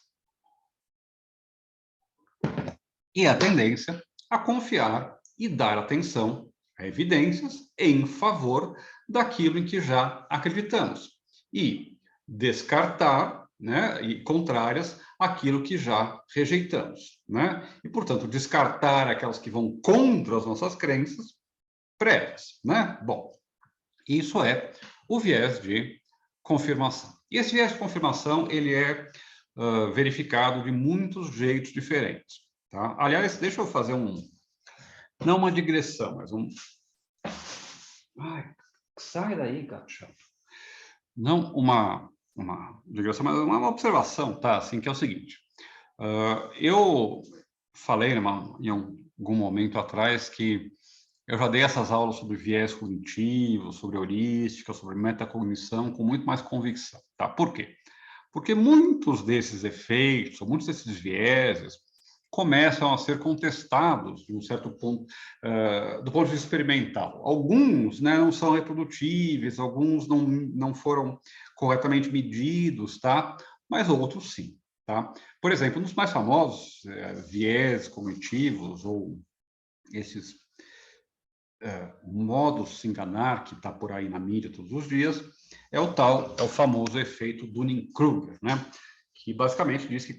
E a tendência a confiar e dar atenção a evidências em favor daquilo em que já acreditamos. E descartar, né, e contrárias àquilo que já rejeitamos, né? E, portanto, descartar aquelas que vão contra as nossas crenças prévias, né? Bom, isso é o viés de confirmação. E esse viés de confirmação, ele é verificado de muitos jeitos diferentes, tá? Aliás, deixa eu fazer não uma digressão, mas Ai, sai daí, gato chato. Não uma digressão, mas uma observação, tá? Assim, que é o seguinte. Eu falei em algum momento atrás que eu já dei essas aulas sobre viés cognitivo, sobre heurística, sobre metacognição, com muito mais convicção, tá? Por quê? Porque muitos desses efeitos, ou muitos desses vieses, começam a ser contestados de um certo ponto, do ponto de vista experimental. Alguns, né, não são reprodutíveis, alguns não foram corretamente medidos, tá? Mas outros sim, tá? Por exemplo, um dos mais famosos viés cognitivos, ou esses modos de se enganar que está por aí na mídia todos os dias, é o famoso efeito Dunning-Kruger, né? Que basicamente diz que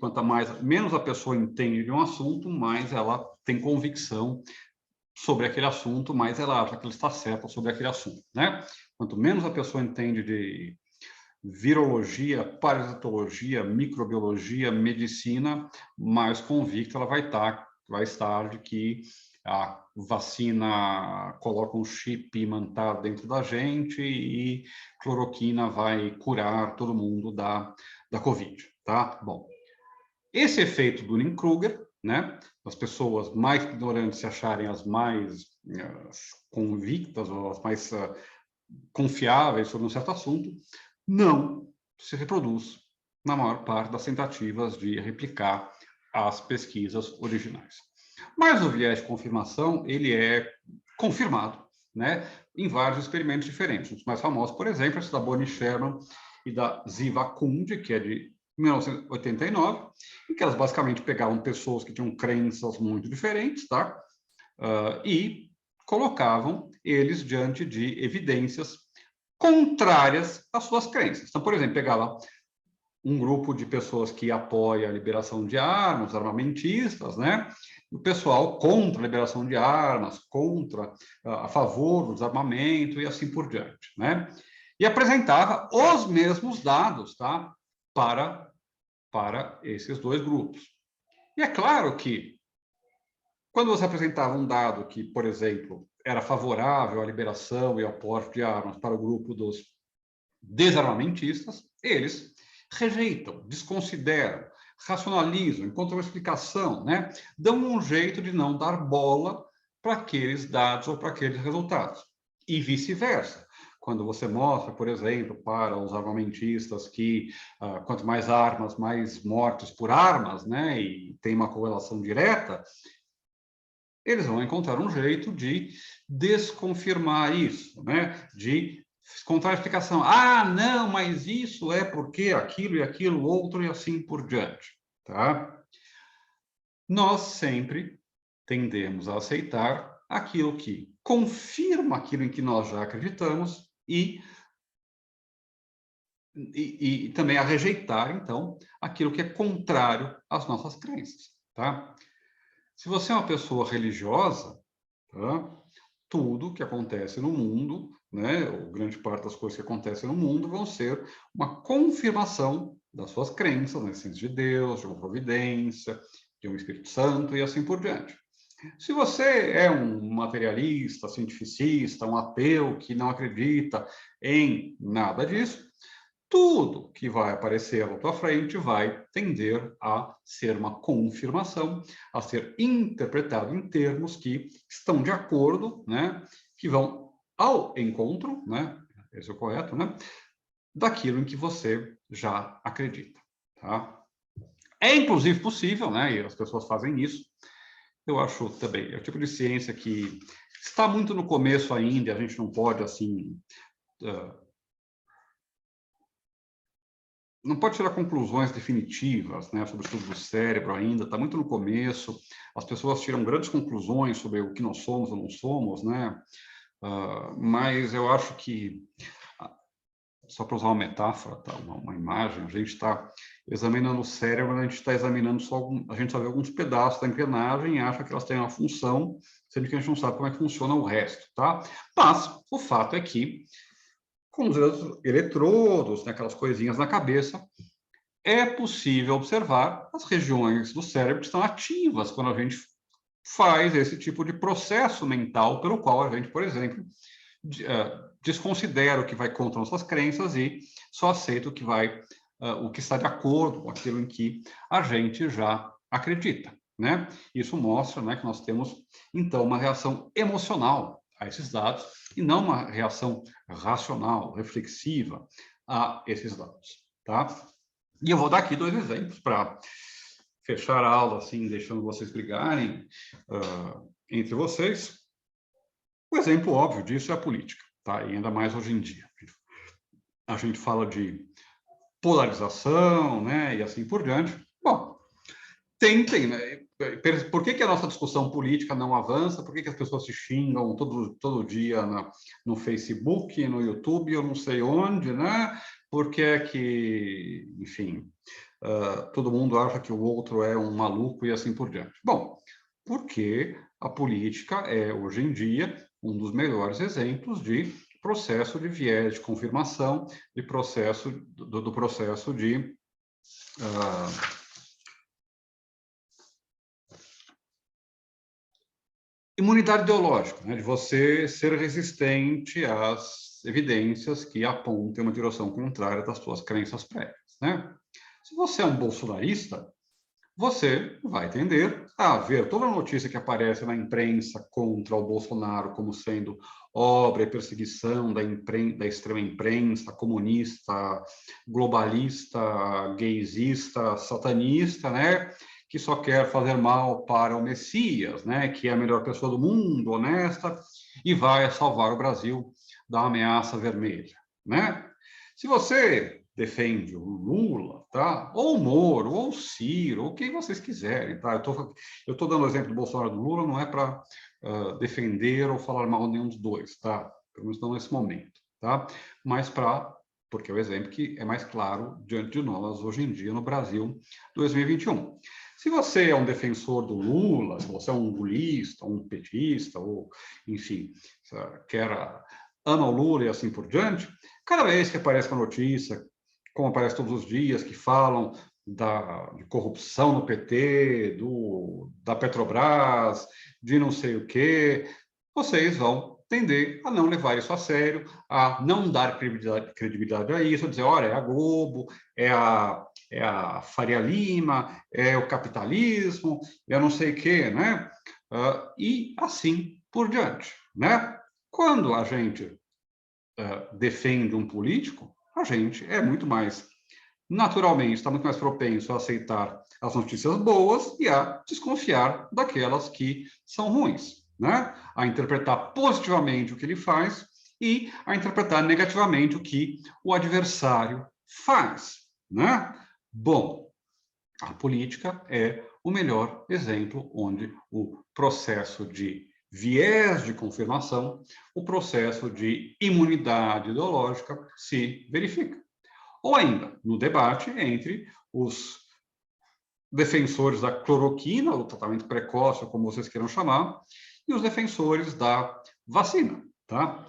menos a pessoa entende de um assunto, mais ela tem convicção sobre aquele assunto, mais ela acha que ela está certa sobre aquele assunto, né? Quanto menos a pessoa entende de virologia, parasitologia, microbiologia, medicina, mais convicta ela vai estar de que a vacina coloca um chip imantado dentro da gente e cloroquina vai curar todo mundo da Covid, tá? Bom, esse efeito do Dunning-Kruger, né? As pessoas mais ignorantes se acharem as mais convictas ou as mais confiáveis sobre um certo assunto, não se reproduz na maior parte das tentativas de replicar as pesquisas originais. Mas o viés de confirmação, ele é confirmado, né, em vários experimentos diferentes. Um dos mais famosos, por exemplo, é esse da Bonnie Sherman e da Ziva Kund, que é de 1989, em que elas basicamente pegavam pessoas que tinham crenças muito diferentes, tá? E colocavam eles diante de evidências contrárias às suas crenças. Então, por exemplo, pegava um grupo de pessoas que apoia a liberação de armas, armamentistas, né? O pessoal contra a liberação de armas, a favor do desarmamento e assim por diante, né? E apresentava os mesmos dados, tá? Para esses dois grupos. E é claro que quando você apresentava um dado que, por exemplo, era favorável à liberação e ao porte de armas para o grupo dos desarmamentistas, eles rejeitam, desconsideram, racionalizam, encontram uma explicação, né? Dão um jeito de não dar bola para aqueles dados ou para aqueles resultados. E vice-versa. Quando você mostra, por exemplo, para os armamentistas que quanto mais armas, mais mortes por armas, né? E tem uma correlação direta, eles vão encontrar um jeito de desconfirmar isso, né? De contar a explicação. Ah, não, mas isso é porque aquilo e aquilo outro e assim por diante, tá? Nós sempre tendemos a aceitar aquilo que confirma aquilo em que nós já acreditamos e também a rejeitar, então, aquilo que é contrário às nossas crenças, tá? Se você é uma pessoa religiosa, tá? Tudo que acontece no mundo, né, ou grande parte das coisas que acontecem no mundo vão ser uma confirmação das suas crenças na essência de Deus, de uma providência, de um Espírito Santo e assim por diante. Se você é um materialista, cientificista, um ateu que não acredita em nada disso, tudo que vai aparecer à tua frente vai tender a ser uma confirmação, a ser interpretado em termos que estão de acordo, né, que vão ao encontro, né, esse é o correto, né, daquilo em que você já acredita, tá? É inclusive possível, né, e as pessoas fazem isso. Eu acho também, é o tipo de ciência que está muito no começo ainda, e a gente não pode assim não pode tirar conclusões definitivas, né, sobre o estudo do cérebro ainda, está muito no começo, as pessoas tiram grandes conclusões sobre o que nós somos ou não somos, né, mas eu acho que só para usar uma metáfora, tá? Uma imagem, a gente está examinando o cérebro, a gente está examinando a gente só vê alguns pedaços da engrenagem e acha que elas têm uma função, sendo que a gente não sabe como é que funciona o resto, tá? Mas o fato é que, com os eletrodos, né, aquelas coisinhas na cabeça, é possível observar as regiões do cérebro que estão ativas quando a gente faz esse tipo de processo mental pelo qual a gente, por exemplo, desconsidera o que vai contra nossas crenças e só aceita o que está de acordo com aquilo em que a gente já acredita, né? Isso mostra, né, que nós temos, então, uma reação emocional a esses dados e não uma reação racional, reflexiva a esses dados, tá? E eu vou dar aqui 2 exemplos para fechar a aula, assim, deixando vocês brigarem entre vocês. O exemplo óbvio disso é a política, tá? E ainda mais hoje em dia. A gente fala de polarização, né? E assim por diante. Bom, tentem, né? Por que a nossa discussão política não avança? Por que as pessoas se xingam todo dia no Facebook, no YouTube, eu não sei onde, né? Por que, enfim, todo mundo acha que o outro é um maluco e assim por diante? Bom, porque a política é, hoje em dia, um dos melhores exemplos de processo de viés de confirmação, de processo do processo de imunidade ideológica, né? De você ser resistente às evidências que apontem uma direção contrária das suas crenças prévias, né? Se você é um bolsonarista, você vai tender a ver toda a notícia que aparece na imprensa contra o Bolsonaro como sendo obra e perseguição da extrema imprensa, comunista, globalista, gaysista, satanista, né? Que só quer fazer mal para o Messias, né? Que é a melhor pessoa do mundo, honesta, e vai salvar o Brasil da ameaça vermelha, né? Se você defende o Lula, tá? Ou o Moro, ou o Ciro, ou quem vocês quiserem, tá? Eu tô dando o exemplo do Bolsonaro e do Lula, não é para defender ou falar mal de nenhum dos dois, tá? Pelo menos não nesse momento, tá? Mas porque é o exemplo que é mais claro diante de nós hoje em dia no Brasil 2021. Se você é um defensor do Lula, se você é um lulista, um petista, ou, enfim, ama o Lula e assim por diante, cada vez que aparece uma notícia, como aparece todos os dias, que falam de corrupção no PT, da Petrobras, de não sei o quê, vocês vão tender a não levar isso a sério, a não dar credibilidade a isso, a dizer, olha, é a Globo, é a Faria Lima, é o capitalismo, eu não sei o quê, né? E assim por diante, né? Quando a gente defende um político, a gente é muito mais, naturalmente, está muito mais propenso a aceitar as notícias boas e a desconfiar daquelas que são ruins, né? A interpretar positivamente o que ele faz e a interpretar negativamente o que o adversário faz, né? Bom, a política é o melhor exemplo onde o processo de viés de confirmação, o processo de imunidade ideológica se verifica. Ou ainda, no debate entre os defensores da cloroquina, o tratamento precoce, ou como vocês queiram chamar, e os defensores da vacina, tá?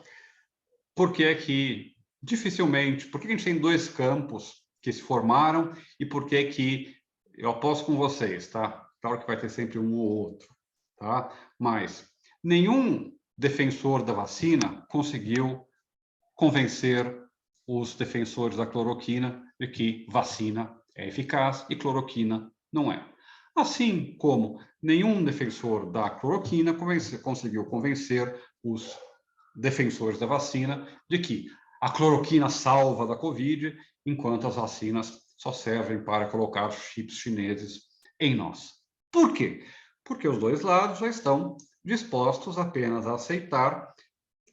Por que é que, dificilmente, por que a gente tem 2 campos que se formaram e por que que, eu aposto com vocês, tá? Claro que vai ter sempre um ou outro, tá? Mas nenhum defensor da vacina conseguiu convencer os defensores da cloroquina de que vacina é eficaz e cloroquina não é. Assim como nenhum defensor da cloroquina conseguiu convencer os defensores da vacina de que a cloroquina salva da Covid, enquanto as vacinas só servem para colocar chips chineses em nós. Por quê? Porque os 2 lados já estão dispostos apenas a aceitar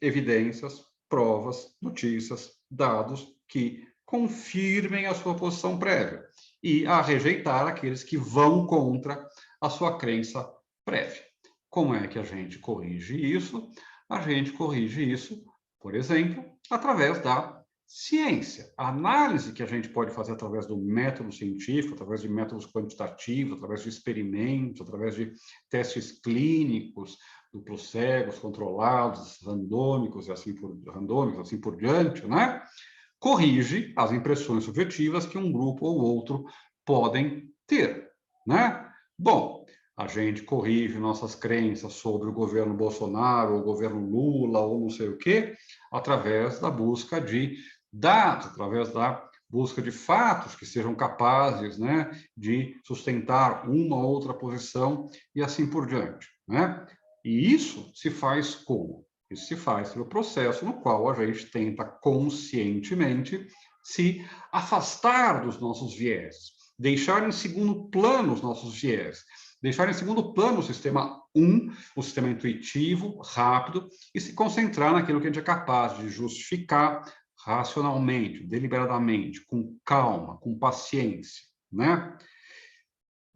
evidências, provas, notícias, dados que confirmem a sua posição prévia e a rejeitar aqueles que vão contra a sua crença prévia. Como é que a gente corrige isso? A gente corrige isso, por exemplo, através da ciência. A análise que a gente pode fazer através do método científico, através de métodos quantitativos, através de experimentos, através de testes clínicos, duplos cegos, controlados, randômicos e assim por diante, né? Corrige as impressões subjetivas que um grupo ou outro podem ter, né? Bom, a gente corrige nossas crenças sobre o governo Bolsonaro, ou o governo Lula, ou não sei o quê, através da busca de dados, através da busca de fatos que sejam capazes, né, de sustentar uma ou outra posição e assim por diante, né? E isso se faz como? Isso se faz pelo processo no qual a gente tenta conscientemente se afastar dos nossos vieses, deixar em segundo plano os nossos vieses, deixar em segundo plano o sistema 1, o sistema intuitivo, rápido, e se concentrar naquilo que a gente é capaz de justificar racionalmente, deliberadamente, com calma, com paciência, né?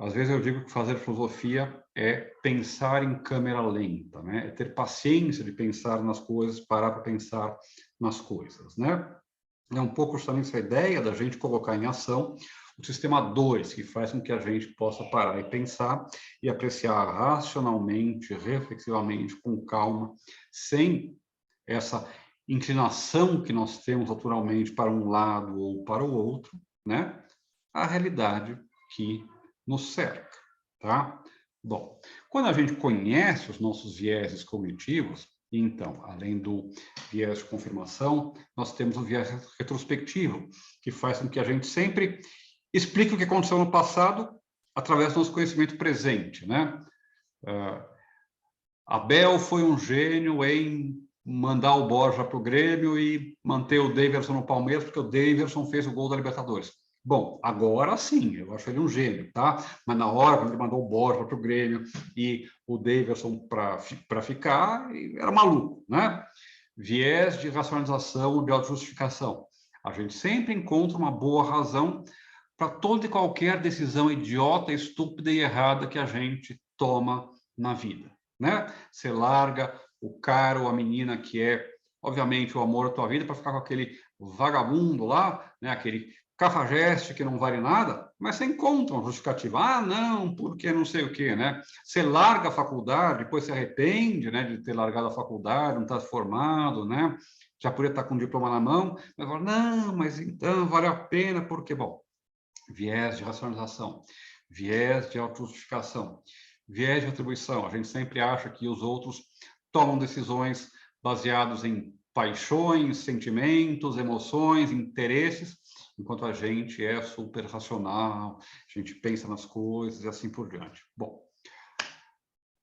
Às vezes eu digo que fazer filosofia é pensar em câmera lenta, né? É ter paciência de pensar nas coisas, parar para pensar nas coisas, né? É um pouco justamente essa ideia da gente colocar em ação o sistema 2, que faz com que a gente possa parar e pensar e apreciar racionalmente, reflexivamente, com calma, sem essa inclinação que nós temos naturalmente para um lado ou para o outro, né? A realidade que nos cerca, tá? Bom, quando a gente conhece os nossos vieses cognitivos, então, além do viés de confirmação, nós temos o viés retrospectivo, que faz com que a gente sempre explique o que aconteceu no passado através do nosso conhecimento presente, né? Abel foi um gênio em mandar o Borja para o Grêmio e manter o Daverson no Palmeiras, porque o Daverson fez o gol da Libertadores. Bom, agora sim, eu acho ele um gênio, tá? Mas na hora, quando ele mandou o Borja para o Grêmio e o Daverson para ficar, era maluco, né? Viés de racionalização, de autojustificação. A gente sempre encontra uma boa razão para toda e qualquer decisão idiota, estúpida e errada que a gente toma na vida, né? Você larga o cara ou a menina que é, obviamente, o amor da tua vida para ficar com aquele vagabundo lá, né? Aquele cafajeste que não vale nada, mas você encontra uma justificativa. Ah, não, porque não sei o quê, né? Você larga a faculdade, depois se arrepende, né, de ter largado a faculdade, não está formado, né? Já podia estar com um diploma na mão, mas fala, não, mas então vale a pena, porque, bom, viés de racionalização, viés de autojustificação, viés de atribuição. A gente sempre acha que os outros tomam decisões baseadas em paixões, sentimentos, emoções, interesses, enquanto a gente é super racional, a gente pensa nas coisas e assim por diante. Bom,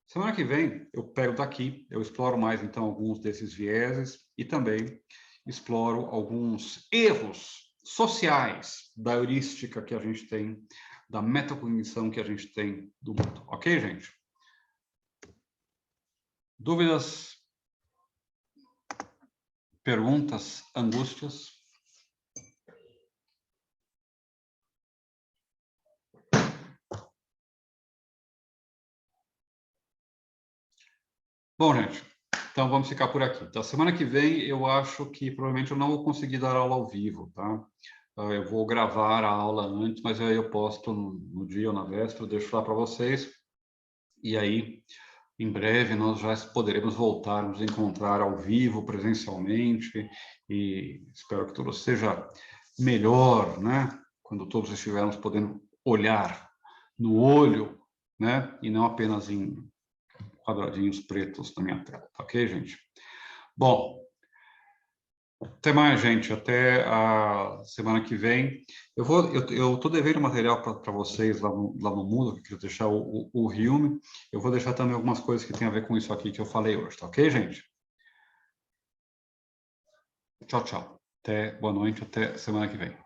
semana que vem eu pego daqui, eu exploro mais então alguns desses vieses e também exploro alguns erros sociais da heurística que a gente tem, da metacognição que a gente tem do mundo. Ok, gente? Dúvidas? Perguntas? Angústias? Bom, gente, então vamos ficar por aqui. Tá? Semana que vem eu acho que provavelmente eu não vou conseguir dar aula ao vivo, tá? Eu vou gravar a aula antes, mas aí eu posto no dia ou na véspera, deixo lá para vocês. E aí, em breve, nós já poderemos voltar a nos encontrar ao vivo, presencialmente, e espero que tudo seja melhor, né? Quando todos estivermos podendo olhar no olho, né? E não apenas em quadradinhos pretos na minha tela, ok, gente? Bom, até mais, gente. Até a semana que vem. Eu tô devendo material para vocês lá no Mundo, que eu queria deixar o Hume. Eu vou deixar também algumas coisas que tem a ver com isso aqui que eu falei hoje, tá ok, gente? Tchau, tchau. Até boa noite, até semana que vem.